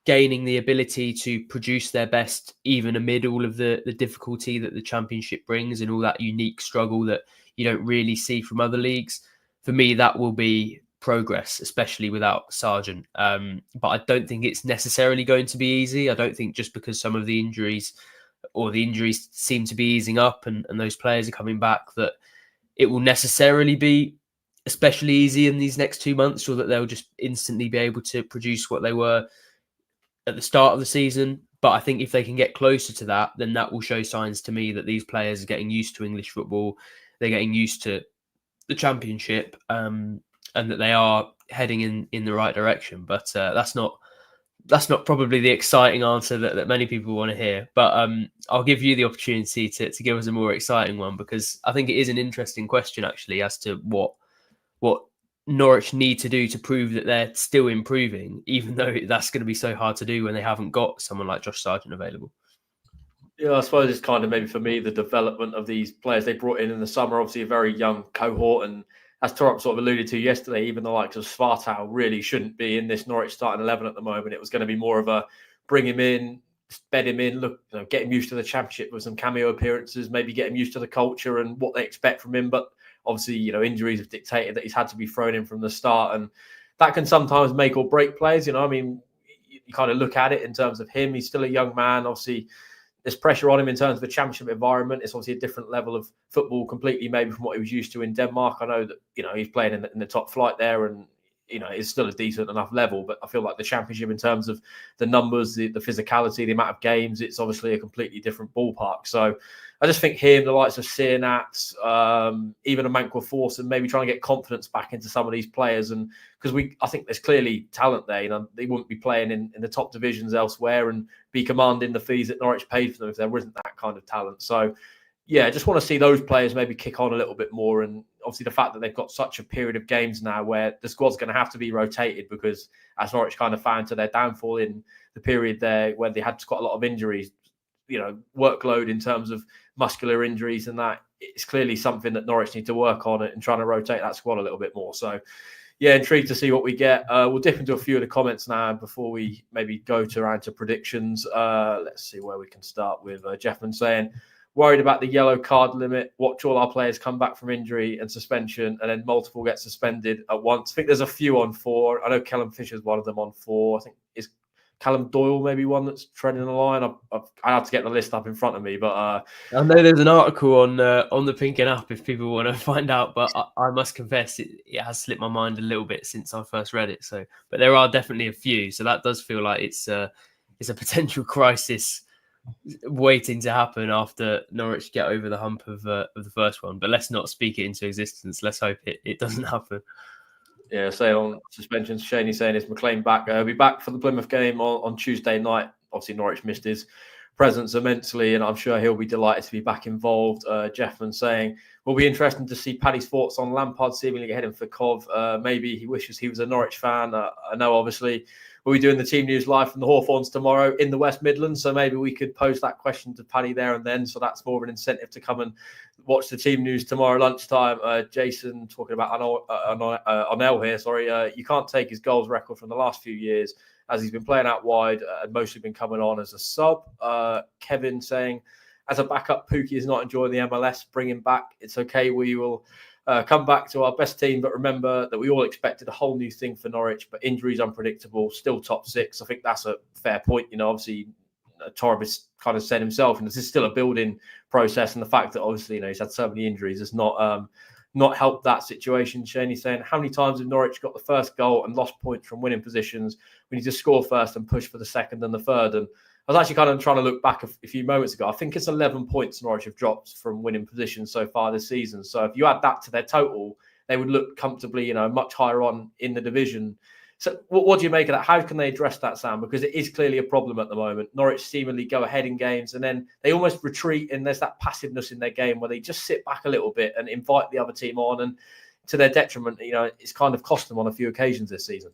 gaining the ability to produce their best even amid all of the difficulty that the Championship brings and all that unique struggle that you don't really see from other leagues, for me that will be progress, especially without Sargent. But I don't think it's necessarily going to be easy. I don't think just because some of the injuries seem to be easing up and those players are coming back that it will necessarily be especially easy in these next 2 months, or that they'll just instantly be able to produce what they were at the start of the season. But I think if they can get closer to that, then that will show signs to me that these players are getting used to English football. They're getting used to the Championship, and that they are heading in the right direction. But that's not probably the exciting answer that many people want to hear. But I'll give you the opportunity to give us a more exciting one, because I think it is an interesting question actually as to what Norwich need to do to prove that they're still improving, even though that's going to be so hard to do when they haven't got someone like Josh Sargent available. Yeah, I suppose it's kind of maybe for me the development of these players they brought in the summer. Obviously, a very young cohort, and as Torp sort of alluded to yesterday, even the likes of Svartau really shouldn't be in this Norwich starting 11 at the moment. It was going to be more of a bring him in, bed him in, look, get him used to the Championship with some cameo appearances, maybe get him used to the culture and what they expect from him. But obviously, injuries have dictated that he's had to be thrown in from the start, and that can sometimes make or break players. I mean, you kind of look at it in terms of him. He's still a young man. Obviously, there's pressure on him in terms of the Championship environment. It's obviously a different level of football completely maybe from what he was used to in Denmark. I know that, he's playing in the top flight there, and, it's still a decent enough level. But I feel like the Championship in terms of the numbers, the physicality, the amount of games, it's obviously a completely different ballpark. So I just think him, the likes of Sienats, even a Mankwa Force, and maybe trying to get confidence back into some of these players. And because I think there's clearly talent there. They wouldn't be playing in the top divisions elsewhere and be commanding the fees that Norwich paid for them if there wasn't that kind of talent. So, yeah, I just want to see those players maybe kick on a little bit more. And obviously the fact that they've got such a period of games now where the squad's going to have to be rotated, because as Norwich kind of found to their downfall in the period there where they had quite a lot of injuries, workload in terms of muscular injuries, and that it's clearly something that Norwich need to work on and trying to rotate that squad a little bit more. So, yeah, intrigued to see what we get. We'll dip into a few of the comments now before we maybe go around to predictions. Let's see where we can start with Jeffman saying, worried about the yellow card limit. Watch all our players come back from injury and suspension, and then multiple get suspended at once. I think there's a few on 4. I know Callum Fisher's one of them on 4. I think is Callum Doyle maybe one that's treading the line. I have to get the list up in front of me, but I know there's an article on the Pinkin app if people want to find out. But I must confess it has slipped my mind a little bit since I first read it. So, but there are definitely a few. So that does feel like it's a potential crisis waiting to happen after Norwich get over the hump of the first one. But let's not speak it into existence. Let's hope it doesn't happen. Yeah, say on suspensions, Shaney saying is McLean back. He'll be back for the Plymouth game on Tuesday night. Obviously, Norwich missed his presence immensely, and I'm sure he'll be delighted to be back involved. Jeffman saying, will be interesting to see Paddy's thoughts on Lampard seemingly heading for Cov. Maybe he wishes he was a Norwich fan. I know, obviously, we'll be doing the team news live from the Hawthorns tomorrow in the West Midlands, so maybe we could pose that question to Paddy there and then. So that's more of an incentive to come and watch the team news tomorrow lunchtime. Jason talking about Onel here. Sorry, you can't take his goals record from the last few years, as he's been playing out wide and mostly been coming on as a sub. Kevin saying, as a backup, Pookie is not enjoying the MLS. Bring him back. It's okay. We will come back to our best team. But remember that we all expected a whole new thing for Norwich, but injuries unpredictable, still top 6. I think that's a fair point. Obviously, Torres kind of said himself, and this is still a building process. And the fact that obviously, he's had so many injuries has not helped that situation. Shaney saying, how many times have Norwich got the first goal and lost points from winning positions? We need to score first and push for the second and the third. And I was actually kind of trying to look back a few moments ago. I think it's 11 points Norwich have dropped from winning positions so far this season. So if you add that to their total, they would look comfortably, much higher on in the division. So what do you make of that? How can they address that, Sam? Because it is clearly a problem at the moment. Norwich seemingly go ahead in games and then they almost retreat, and there's that passiveness in their game where they just sit back a little bit and invite the other team on, and to their detriment, it's kind of cost them on a few occasions this season.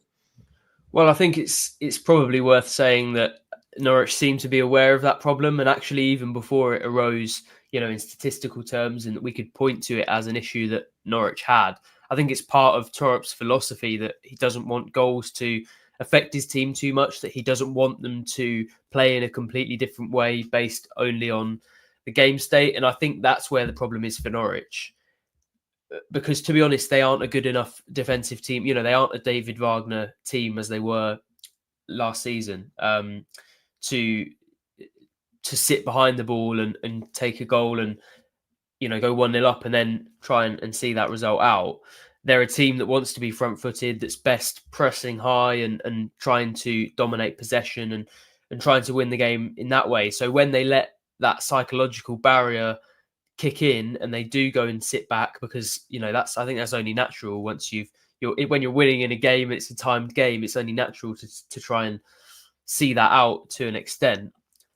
Well, I think it's probably worth saying that Norwich seem to be aware of that problem, and actually even before it arose, in statistical terms, and we could point to it as an issue that Norwich had. I think it's part of Torp's philosophy that he doesn't want goals to affect his team too much, that he doesn't want them to play in a completely different way based only on the game state. And I think that's where the problem is for Norwich. Because to be honest, they aren't a good enough defensive team. They aren't a David Wagner team as they were last season to sit behind the ball and take a goal and go 1-0 up and then try and see that result out. They're a team that wants to be front-footed, that's best pressing high and trying to dominate possession and trying to win the game in that way. So when they let that psychological barrier kick in and they do go and sit back, because I think that's only natural. Once when you're winning in a game, it's a timed game, it's only natural to try and see that out to an extent.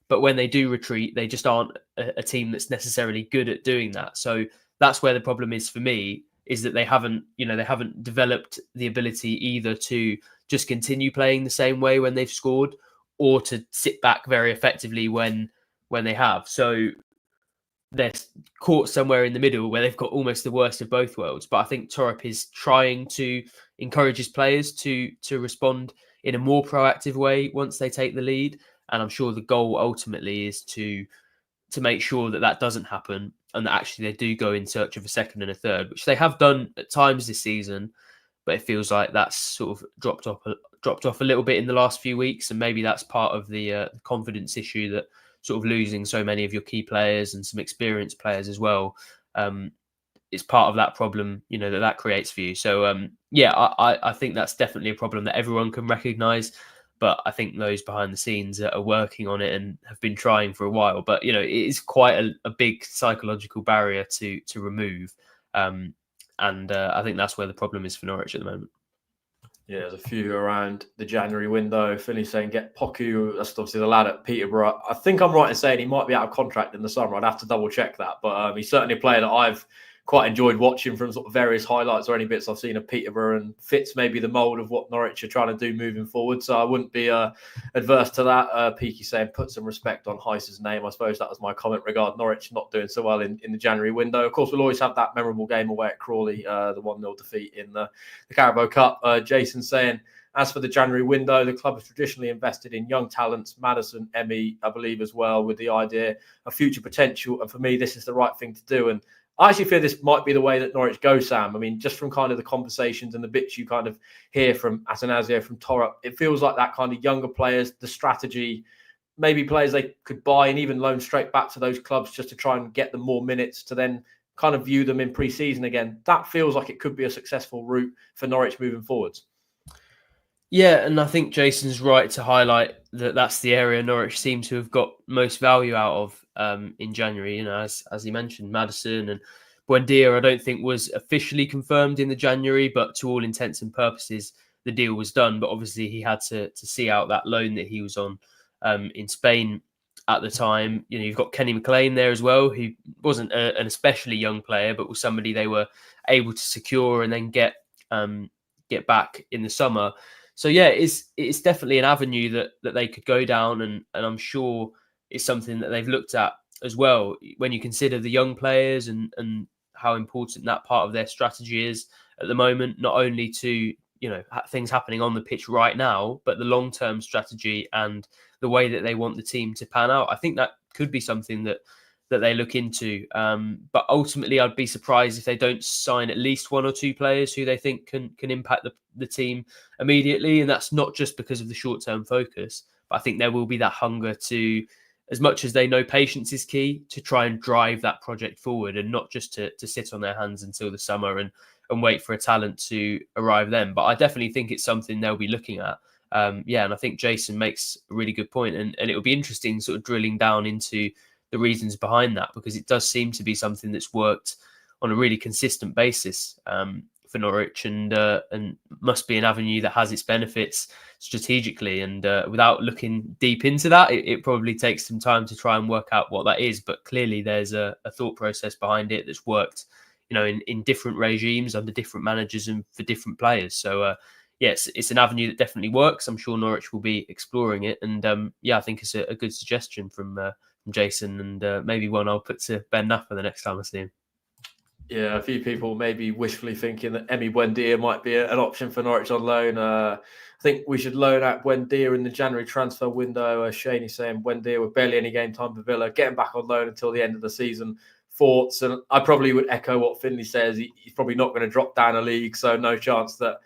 But when they do retreat, they just aren't a team that's necessarily good at doing that. So that's where the problem is for me, is that they haven't developed the ability either to just continue playing the same way when they've scored, or to sit back very effectively when they have. So they're caught somewhere in the middle where they've got almost the worst of both worlds. But I think Torp is trying to encourage his players to respond in a more proactive way once they take the lead. And I'm sure the goal ultimately is to make sure that doesn't happen, and that actually they do go in search of a second and a third, which they have done at times this season. But it feels like that's sort of dropped off a little bit in the last few weeks, and maybe that's part of the confidence issue, that sort of losing so many of your key players and some experienced players as well. It's part of that problem, that creates for you. So I think that's definitely a problem that everyone can recognise. But I think those behind the scenes are working on it and have been trying for a while. But it is quite a big psychological barrier to remove. And I think that's where the problem is for Norwich at the moment. Yeah, there's a few around the January window. Finley's saying get Poku. That's obviously the lad at Peterborough. I think I'm right in saying he might be out of contract in the summer. I'd have to double check that. But he's certainly a player that I've quite enjoyed watching from sort of various highlights or any bits I've seen of Peterborough, and fits maybe the mould of what Norwich are trying to do moving forward. So I wouldn't be adverse to that. Peaky saying put some respect on Heiss's name. I suppose that was my comment regarding Norwich not doing so well in the January window. Of course, we'll always have that memorable game away at Crawley, the 1-0 defeat in the Carabao Cup. Jason saying, as for the January window, the club has traditionally invested in young talents, Maddison, Emmy, I believe as well, with the idea of future potential. And for me, this is the right thing to do. And I actually feel this might be the way that Norwich go, Sam. I mean, just from kind of the conversations and the bits you kind of hear from Atanasio, from Torp, it feels like that kind of younger players, the strategy, maybe players they could buy and even loan straight back to those clubs just to try and get them more minutes to then kind of view them in pre-season again. That feels like it could be a successful route for Norwich moving forwards. Yeah, and I think Jason's right to highlight that that's the area Norwich seem to have got most value out of in January. As he mentioned, Maddison and Buendia, I don't think was officially confirmed in the January, but to all intents and purposes, the deal was done. But obviously, he had to see out that loan that he was on in Spain at the time. You've got Kenny McLean there as well, who wasn't an especially young player, but was somebody they were able to secure and then get back in the summer. So yeah, it's definitely an avenue that they could go down, and I'm sure it's something that they've looked at as well when you consider the young players and how important that part of their strategy is at the moment, not only to things happening on the pitch right now, but the long-term strategy and the way that they want the team to pan out. I think that could be something that they look into. But ultimately, I'd be surprised if they don't sign at least one or two players who they think can impact the team immediately. And that's not just because of the short-term focus, but I think there will be that hunger to, as much as they know patience is key, to try and drive that project forward, and not just to sit on their hands until the summer and wait for a talent to arrive then. But I definitely think it's something they'll be looking at. And I think Jason makes a really good point. And it'll be interesting sort of drilling down into the reasons behind that, because it does seem to be something that's worked on a really consistent basis for Norwich, and must be an avenue that has its benefits strategically. And without looking deep into that, it probably takes some time to try and work out what that is. But clearly there's a thought process behind it that's worked, in different regimes under different managers and for different players. So yes, it's an avenue that definitely works. I'm sure Norwich will be exploring it. And I think it's a good suggestion from Jason, and maybe one I'll put to Ben Napper the next time I see him. Yeah, a few people maybe wishfully thinking that Emi Buendia might be an option for Norwich on loan. I think we should loan out Buendia in the January transfer window. Shaney saying Buendia with barely any game time for Villa, getting back on loan until the end of the season. Thoughts? And I probably would echo what Finley says. He's probably not going to drop down a league, so no chance that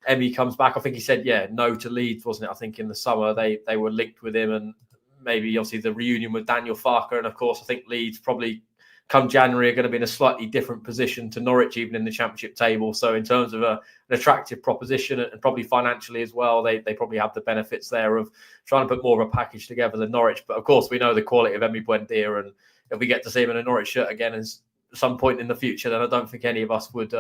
Emi comes back. I think he said, no to Leeds, wasn't it? I think in the summer they were linked with him, and maybe obviously the reunion with Daniel Farke. And of course, I think Leeds probably come January are going to be in a slightly different position to Norwich, even in the Championship table. So in terms of an attractive proposition, and probably financially as well, they probably have the benefits there of trying to put more of a package together than Norwich. But of course, we know the quality of Emi Buendia, and if we get to see him in a Norwich shirt again, as some point in the future, then I don't think any of us would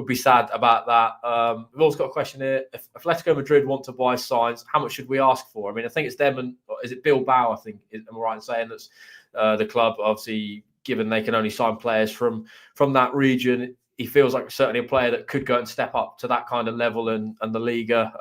be sad about that. We've also got a question here. If Atletico Madrid want to buy Sainz, how much should we ask for? I mean, I think it's them and is it Bilbao? I think am I right in saying that's the club? Obviously, given they can only sign players from that region, he feels like certainly a player that could go and step up to that kind of level and the Liga.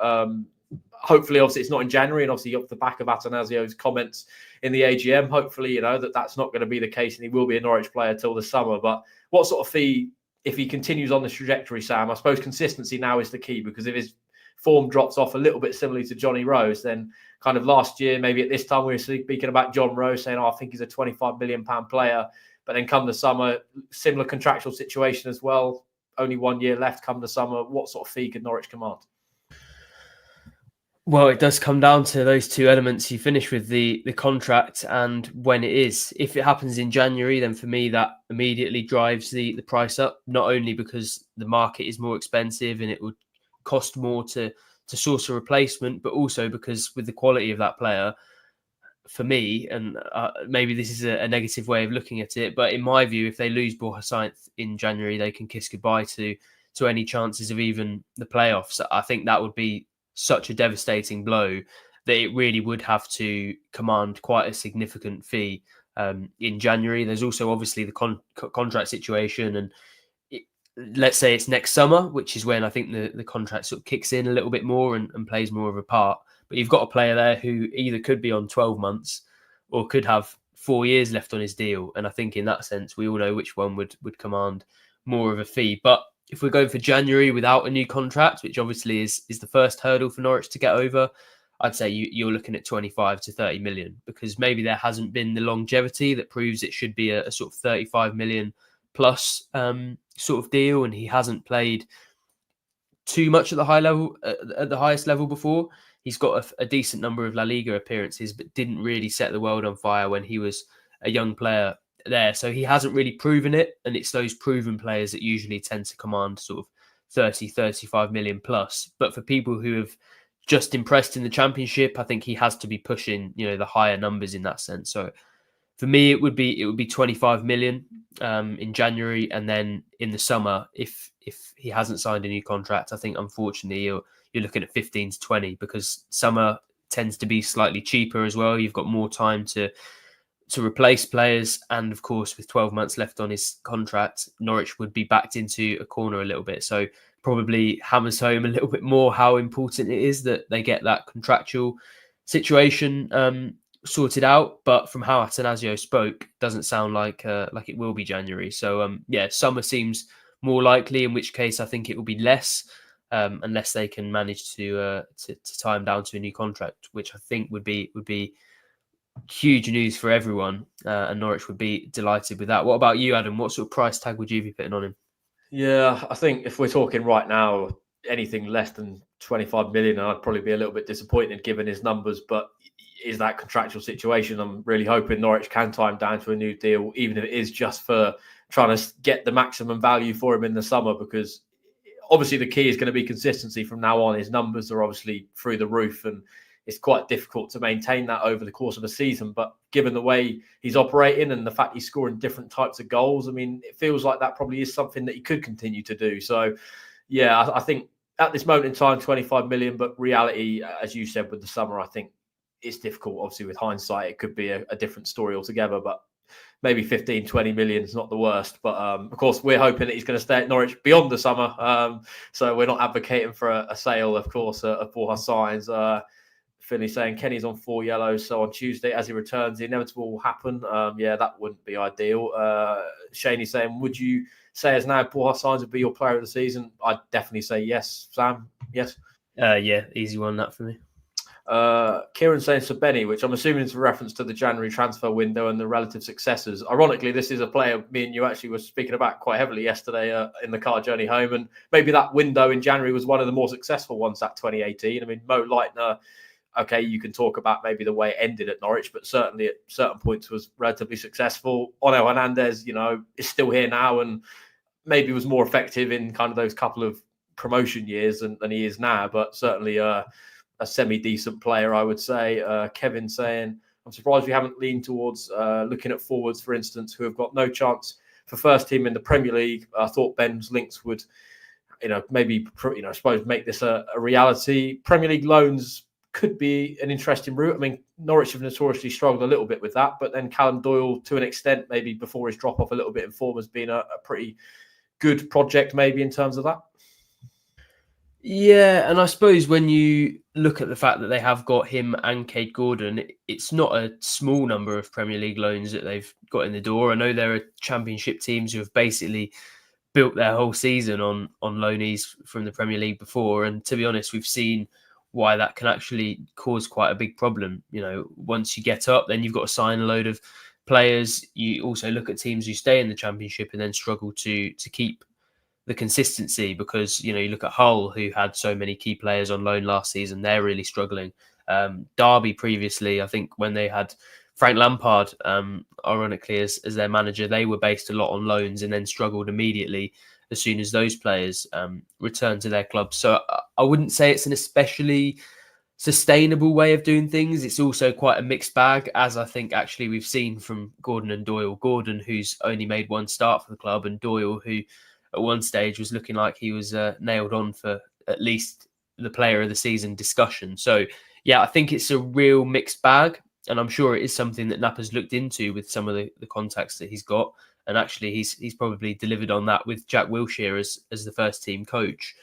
Hopefully, obviously, it's not in January, and obviously, off the back of Atanasio's comments in the AGM, hopefully, that's not going to be the case, and he will be a Norwich player till the summer. But what sort of fee, if he continues on this trajectory, Sam? I suppose consistency now is the key, because if his form drops off a little bit similarly to Johnny Rose, then kind of last year, maybe at this time, we were speaking about John Rose saying, I think he's a £25 million player. But then come the summer, similar contractual situation as well. Only 1 year left come the summer. What sort of fee could Norwich command? Well, it does come down to those two elements. You finish with the contract and when it is. If it happens in January, then for me, that immediately drives the price up, not only because the market is more expensive and it would cost more to source a replacement, but also because with the quality of that player, for me, and maybe this is a negative way of looking at it, but in my view, if they lose Borja Sainz in January, they can kiss goodbye to any chances of even the playoffs. I think that would be such a devastating blow that it really would have to command quite a significant fee in January. There's also obviously the contract situation, and let's say it's next summer, which is when I think the contract sort of kicks in a little bit more and plays more of a part. But you've got a player there who either could be on 12 months or could have 4 years left on his deal. And I think in that sense, we all know which one would command more of a fee. But if we're going for January without a new contract, which obviously is the first hurdle for Norwich to get over, I'd say you're looking at 25 to 30 million, because maybe there hasn't been the longevity that proves it should be a sort of 35 million plus sort of deal. And he hasn't played too much at the high level, at the highest level before. He's got a decent number of La Liga appearances, but didn't really set the world on fire when he was a young player there. So he hasn't really proven it. And it's those proven players that usually tend to command sort of 30, 35 million plus. But for people who have just impressed in the Championship, I think he has to be pushing, the higher numbers in that sense. So for me, it would be 25 million in January. And then in the summer, if he hasn't signed a new contract, I think unfortunately you're looking at 15 to 20, because summer tends to be slightly cheaper as well. You've got more time to replace players. And of course, with 12 months left on his contract, Norwich would be backed into a corner a little bit. So probably hammers home a little bit more how important it is that they get that contractual situation sorted out. But from how Atanasio spoke, doesn't sound like it will be January. So summer seems more likely, in which case I think it will be less. Unless they can manage to tie him down to a new contract, which I think would be huge news for everyone, and Norwich would be delighted with that. What about you, Adam? What sort of price tag would you be putting on him? Yeah, I think if we're talking right now, anything less than 25 million, I'd probably be a little bit disappointed given his numbers. But is that contractual situation? I'm really hoping Norwich can tie him down to a new deal, even if it is just for trying to get the maximum value for him in the summer, because obviously the key is going to be consistency from now on. His numbers are obviously through the roof, and it's quite difficult to maintain that over the course of a season. But given the way he's operating and the fact he's scoring different types of goals, I mean, it feels like that probably is something that he could continue to do. So, yeah, I think at this moment in time, 25 million, but reality, as you said, with the summer, I think it's difficult. Obviously, with hindsight, it could be a different story altogether, but maybe 15, 20 million is not the worst. But of course, we're hoping that he's going to stay at Norwich beyond the summer. So we're not advocating for a sale, of course, of Borja Sainz. Finley saying Kenny's on 4 yellows, so on Tuesday as he returns, the inevitable will happen. That wouldn't be ideal. Shaney saying, would you say as now Borja Sainz would be your player of the season? I'd definitely say yes. Sam, yes? Easy one, that for me. Kieran saying Sabeni, which I'm assuming is a reference to the January transfer window and the relative successes. Ironically, this is a player me and you actually were speaking about quite heavily yesterday in the car journey home, and maybe that window in January was one of the more successful ones, that 2018. I mean, Mo Leitner, okay, you can talk about maybe the way it ended at Norwich, but certainly at certain points was relatively successful. Ono Hernandez, is still here now and maybe was more effective in kind of those couple of promotion years than he is now, but certainly a semi-decent player, I would say. Kevin saying, I'm surprised we haven't leaned towards looking at forwards, for instance, who have got no chance for first team in the Premier League. I thought Ben's links would, maybe, I suppose make this a reality. Premier League loans could be an interesting route. I mean, Norwich have notoriously struggled a little bit with that, but then Callum Doyle, to an extent, maybe before his drop off a little bit in form, has been a pretty good project maybe in terms of that. Yeah, and I suppose when you look at the fact that they have got him and Cade Gordon, it's not a small number of Premier League loans that they've got in the door. I know there are Championship teams who have basically built their whole season on loanees from the Premier League before, and to be honest, we've seen why that can actually cause quite a big problem. Once you get up, then you've got to sign a load of players. You also look at teams who stay in the Championship and then struggle to keep the consistency, because you look at Hull, who had so many key players on loan last season. They're really struggling. Derby previously, I think when they had Frank Lampard, ironically, as their manager, they were based a lot on loans and then struggled immediately as soon as those players returned to their clubs. So I wouldn't say it's an especially sustainable way of doing things. It's also quite a mixed bag, as I think actually we've seen from Gordon and Doyle. Gordon, who's only made one start for the club, and Doyle, who at one stage was looking like he was nailed on for at least the player of the season discussion. So yeah, I think it's a real mixed bag, and I'm sure it is something that Napper's looked into with some of the contacts that he's got. And actually, he's probably delivered on that with Jack Wilshere as the first team coach.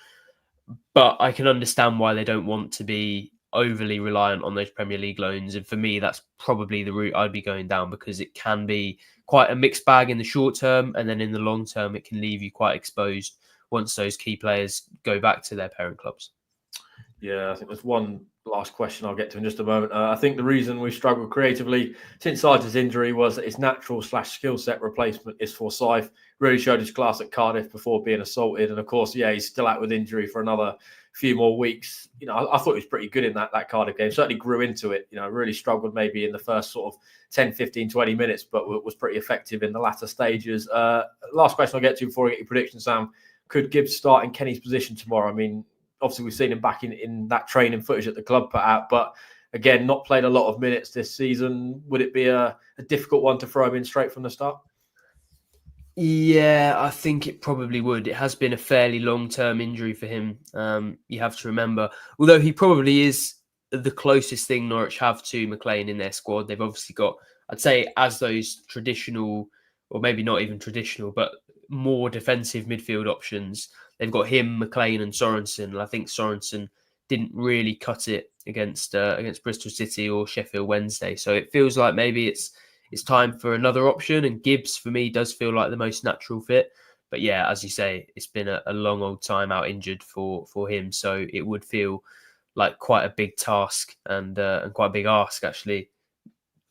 But I can understand why they don't want to be overly reliant on those Premier League loans. And for me, that's probably the route I'd be going down, because it can be quite a mixed bag in the short term. And then in the long term, it can leave you quite exposed once those key players go back to their parent clubs. Yeah, I think there's one last question I'll get to in just a moment. I think the reason we struggled creatively since Sarge's injury was that his natural/skill set replacement is Forsyth. Really showed his class at Cardiff before being assaulted. And of course, he's still out with injury for another few more weeks. I thought he was pretty good in that Cardiff game. Certainly grew into it. Really struggled maybe in the first sort of 10, 15, 20 minutes, but was pretty effective in the latter stages. Last question I'll get to before I get your prediction, Sam. Could Gibbs start in Kenny's position tomorrow? I mean, obviously, we've seen him back in that training footage that the club put out, but again, not played a lot of minutes this season. Would it be a difficult one to throw him in straight from the start? Yeah, I think it probably would. It has been a fairly long-term injury for him. You have to remember, although he probably is the closest thing Norwich have to McLean in their squad. They've obviously got, I'd say, as those traditional, or maybe not even traditional, but more defensive midfield options. They've got him, McLean, and Sorensen. And I think Sorensen didn't really cut it against Bristol City or Sheffield Wednesday. So it feels like maybe it's time for another option. And Gibbs, for me, does feel like the most natural fit. But yeah, as you say, it's been a long old time out injured for him. So it would feel like quite a big task and quite a big ask, actually,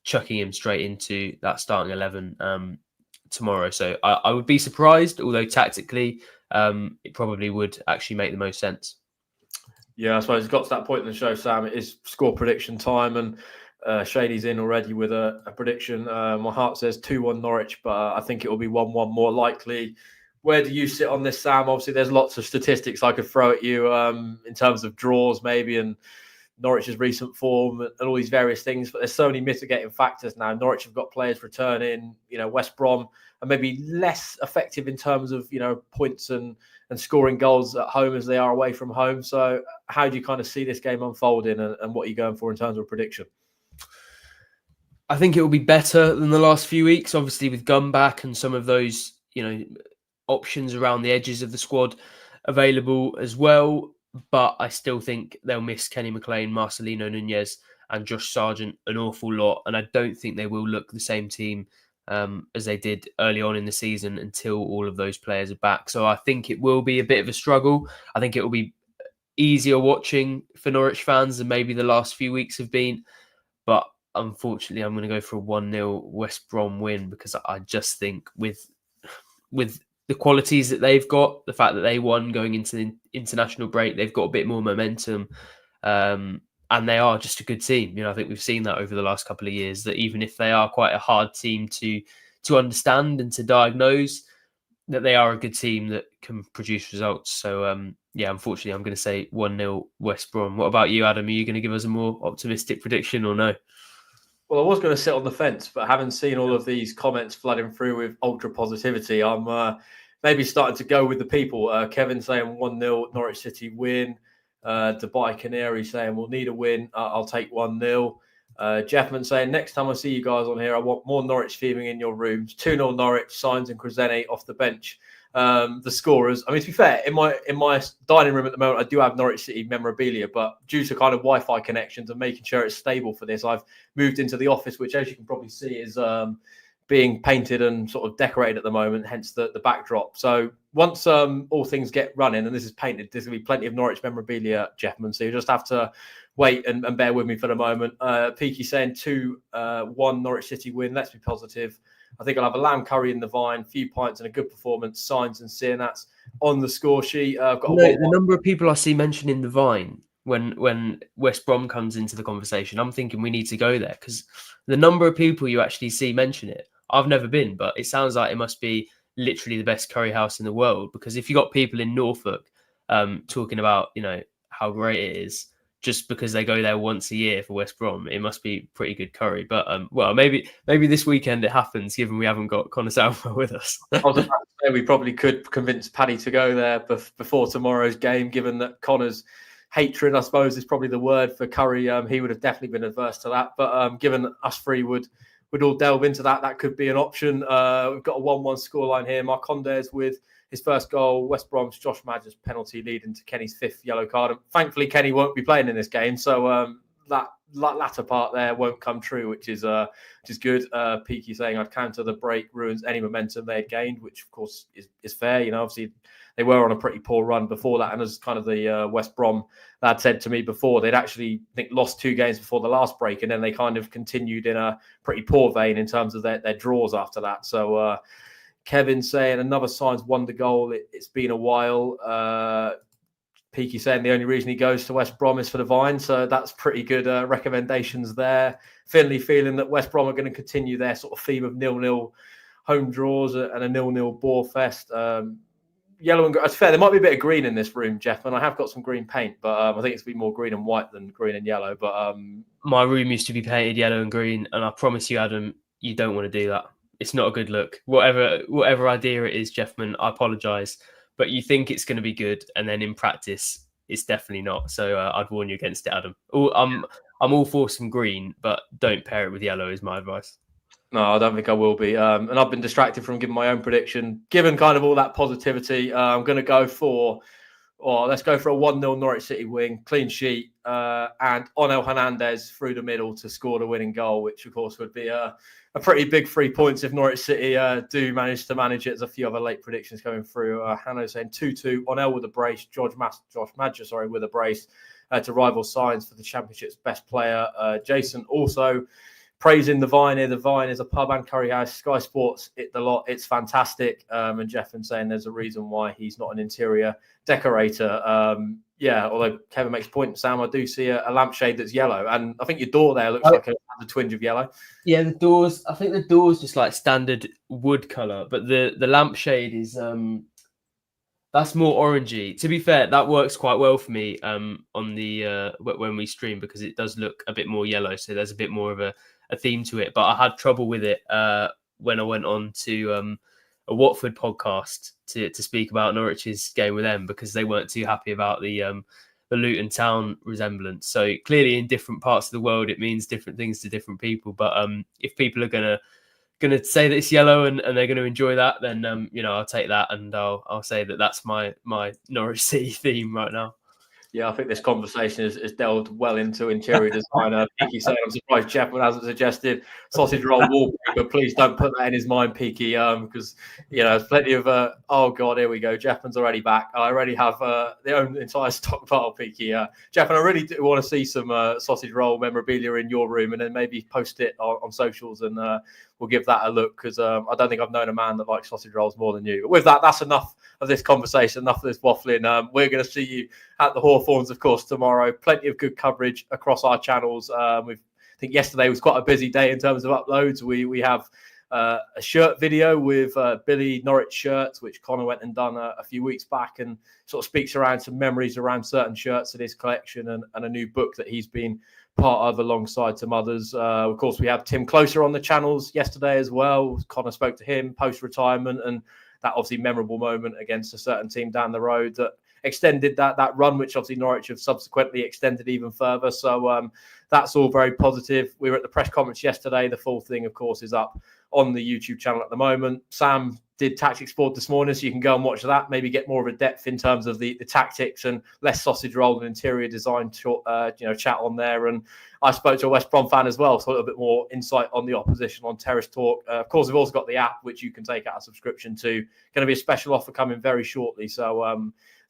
chucking him straight into that starting 11 tomorrow. So I would be surprised, although tactically, it probably would actually make the most sense. Yeah, I suppose it's got to that point in the show, Sam. It is score prediction time, and Shady's in already with a prediction. My heart says 2-1 Norwich, but I think it will be 1-1 more likely. Where do you sit on this, Sam? Obviously, there's lots of statistics I could throw at you in terms of draws, maybe, and Norwich's recent form and all these various things, but there's so many mitigating factors now. Norwich have got players returning, West Brom are maybe less effective in terms of, points and scoring goals at home as they are away from home. So how do you kind of see this game unfolding, and what are you going for in terms of prediction? I think it will be better than the last few weeks, obviously with Gunn back and some of those, options around the edges of the squad available as well. But I still think they'll miss Kenny McLean, Marcelino Nunez and Josh Sargent an awful lot. And I don't think they will look the same team as they did early on in the season until all of those players are back. So I think it will be a bit of a struggle. I think it will be easier watching for Norwich fans than maybe the last few weeks have been. But unfortunately, I'm going to go for a 1-0 West Brom win, because I just think with the qualities that they've got, the fact that they won going into the international break, they've got a bit more momentum, and they are just a good team. I think we've seen that over the last couple of years, that even if they are quite a hard team to understand and to diagnose, that they are a good team that can produce results. So unfortunately, I'm going to say 1-0 West Brom. What about you, Adam? Are you going to give us a more optimistic prediction or no? Well, I was going to sit on the fence, but having seen all of these comments flooding through with ultra positivity, I'm maybe starting to go with the people. Kevin saying 1-0 Norwich City win. Dubai Canary saying we'll need a win. I'll take 1-0. Jeffman saying next time I see you guys on here, I want more Norwich theming in your rooms. 2-0 Norwich, Signs and Krasene off the bench. The scorers. I mean, to be fair, in my dining room at the moment, I do have Norwich City memorabilia, but due to kind of Wi-Fi connections and making sure it's stable for this, I've moved into the office, which, as you can probably see, is being painted and sort of decorated at the moment, hence the backdrop. So once all things get running and this is painted, there's going to be plenty of Norwich memorabilia, Jeffman. So you just have to wait and bear with me for the moment. Peaky saying 2-1 Norwich City win. Let's be positive. I think I'll have a lamb curry in the vine, few pints and a good performance. Signs and seeing that's on the score sheet. I've got the number of people I see mentioning the vine when West Brom comes into the conversation, I'm thinking we need to go there, because the number of people you actually see mention it, I've never been, but it sounds like it must be literally the best curry house in the world. Because if you got people in Norfolk talking about, you know, how great it is, just because they go there once a year for West Brom, it must be pretty good curry. But well, maybe this weekend it happens, given we haven't got Connor Southwell with us. I was about to say we probably could convince Paddy to go there before tomorrow's game, given that Connor's hatred, I suppose, is probably the word for curry. He would have definitely been adverse to that. But given us three would all delve into that, that could be an option. We've got a 1-1 scoreline here. Marcondes with his first goal, West Brom's Josh Madger's penalty leading to Kenny's 5th yellow card. And thankfully, Kenny won't be playing in this game, so that latter part there won't come true, which is good. Peaky saying I'd counter the break ruins any momentum they had gained, which of course is fair. You know, obviously they were on a pretty poor run before that, and as kind of the West Brom lad said to me before, they'd actually lost 2 games before the last break, and then they kind of continued in a pretty poor vein in terms of their draws after that. So Kevin saying another Signs wonder goal. It's been a while. Peaky saying the only reason he goes to West Brom is for the vine. So that's pretty good recommendations there. Finley feeling that West Brom are going to continue their sort of theme of 0-0 home draws and a 0-0 bore fest. Yellow and it's fair. There might be a bit of green in this room, Jeff, and I have got some green paint, but I think it's be more green and white than green and yellow. But my room used to be painted yellow and green, and I promise you, Adam, you don't want to do that. It's not a good look. Whatever idea it is, Jeffman, I apologise, but you think it's going to be good, and then in practice, it's definitely not. So I'd warn you against it, Adam. I'm all for some green, but don't pair it with yellow. Is my advice. No, I don't think I will be. And I've been distracted from giving my own prediction. Given kind of all that positivity, I'm going to go for, let's go for a 1-0 Norwich City win, clean sheet, and Onel Hernandez through the middle to score the winning goal, which of course would be a pretty big 3 points if Norwich City do manage to manage it. There's a few other late predictions coming through. Hanno saying 2-2, Onel with a brace, Josh Madger, with a brace to rival Signs for the Championship's best player. Jason also praising the Vine here. The Vine is a pub and curry house. Sky Sports it the lot. It's fantastic. And Jeffin saying there's a reason why he's not an interior decorator. Although Kevin makes a point, Sam, I do see a lampshade that's yellow. And I think your door there looks like a twinge of yellow. Yeah, the doors. I think the door's just like standard wood colour, but the lampshade is that's more orangey. To be fair, that works quite well for me on the when we stream, because it does look a bit more yellow. So there's a bit more of a theme to it. But I had trouble with it when I went on to a Watford podcast to speak about Norwich's game with them, because they weren't too happy about the Luton Town resemblance. So clearly in different parts of the world, it means different things to different people. But if people are gonna say that it's yellow and they're going to enjoy that, then I'll take that, and I'll say that that's my Norwich City theme right now. Yeah, I think this conversation has delved well into interior design. Peaky saying, I'm surprised Chapman hasn't suggested sausage roll wallpaper. Please don't put that in his mind, Peaky, because there's plenty of oh god, here we go. Chapman's already back. I already have the own entire stockpile, Peaky. Chapman, I really do want to see some sausage roll memorabilia in your room, and then maybe post it on socials, and we'll give that a look, because I don't think I've known a man that likes sausage rolls more than you. But with that, that's enough of this conversation, enough of this waffling. We're going to see you at the Hawthorns, of course, tomorrow. Plenty of good coverage across our channels. I think yesterday was quite a busy day in terms of uploads. We have a shirt video with Billy Norwich shirts, which Connor went and done a few weeks back, and sort of speaks around some memories around certain shirts in his collection, and a new book that he's been part of, alongside some others. Of course, we have Tim Closer on the channels yesterday as well. Connor spoke to him post-retirement, and that obviously memorable moment against a certain team down the road that extended that run, which obviously Norwich have subsequently extended even further. So that's all very positive. We were at the press conference yesterday. The full thing, of course, is up on the YouTube channel at the moment. Sam did Tactics Board this morning, so you can go and watch that, maybe get more of a depth in terms of the tactics and less sausage roll and interior design chat on there. And I spoke to a West Brom fan as well, so a little bit more insight on the opposition on Terrace Talk. Of course, we've also got the app, which you can take out a subscription to. Going to be a special offer coming very shortly, so I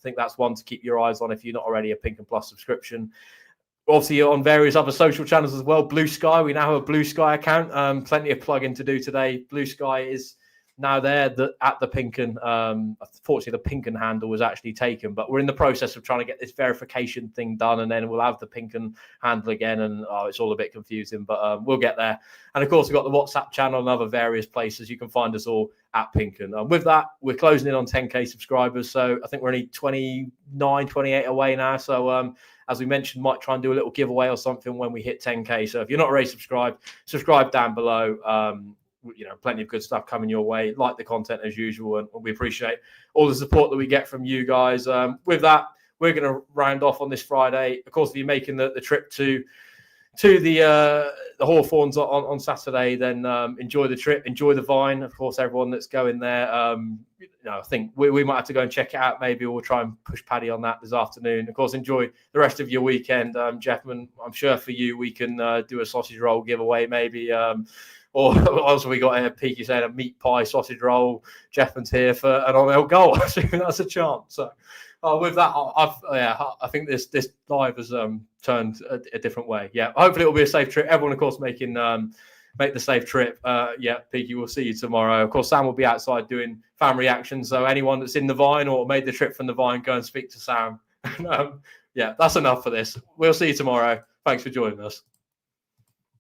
think that's one to keep your eyes on if you're not already a Pink and Plus subscription. Obviously, on various other social channels as well. Blue Sky, we now have a Blue Sky account. Plenty of plug-in to do today. Blue Sky is now there at the Pinken. Unfortunately, the Pinken handle was actually taken, but we're in the process of trying to get this verification thing done, and then we'll have the Pinken handle again, and it's all a bit confusing, but we'll get there. And of course, we've got the WhatsApp channel and other various places. You can find us all at Pinken. With that, we're closing in on 10k subscribers, so I think we're only 29, 28 away now. So as we mentioned, might try and do a little giveaway or something when we hit 10k. So if you're not already subscribed, subscribe down below. Plenty of good stuff coming your way. Like the content as usual, and we appreciate all the support that we get from you guys. With that, we're going to round off on this Friday. Of course, if you're making the trip to the Hawthorns on Saturday, then enjoy the trip, enjoy the Vine. Of course, everyone that's going there, I think we might have to go and check it out. Maybe we'll try and push Paddy on that this afternoon. Of course, enjoy the rest of your weekend, Jeffman. I'm sure for you, we can do a sausage roll giveaway, maybe. Or also we got a Peaky saying a meat pie sausage roll. Jeffman's here for an on-air goal. I think that's a chance. So with that, I think this live has turned a different way. Yeah, hopefully it'll be a safe trip. Everyone, of course, make the safe trip. Peaky, we'll see you tomorrow. Of course, Sam will be outside doing fan reactions. So anyone that's in the Vine or made the trip from the Vine, go and speak to Sam. That's enough for this. We'll see you tomorrow. Thanks for joining us.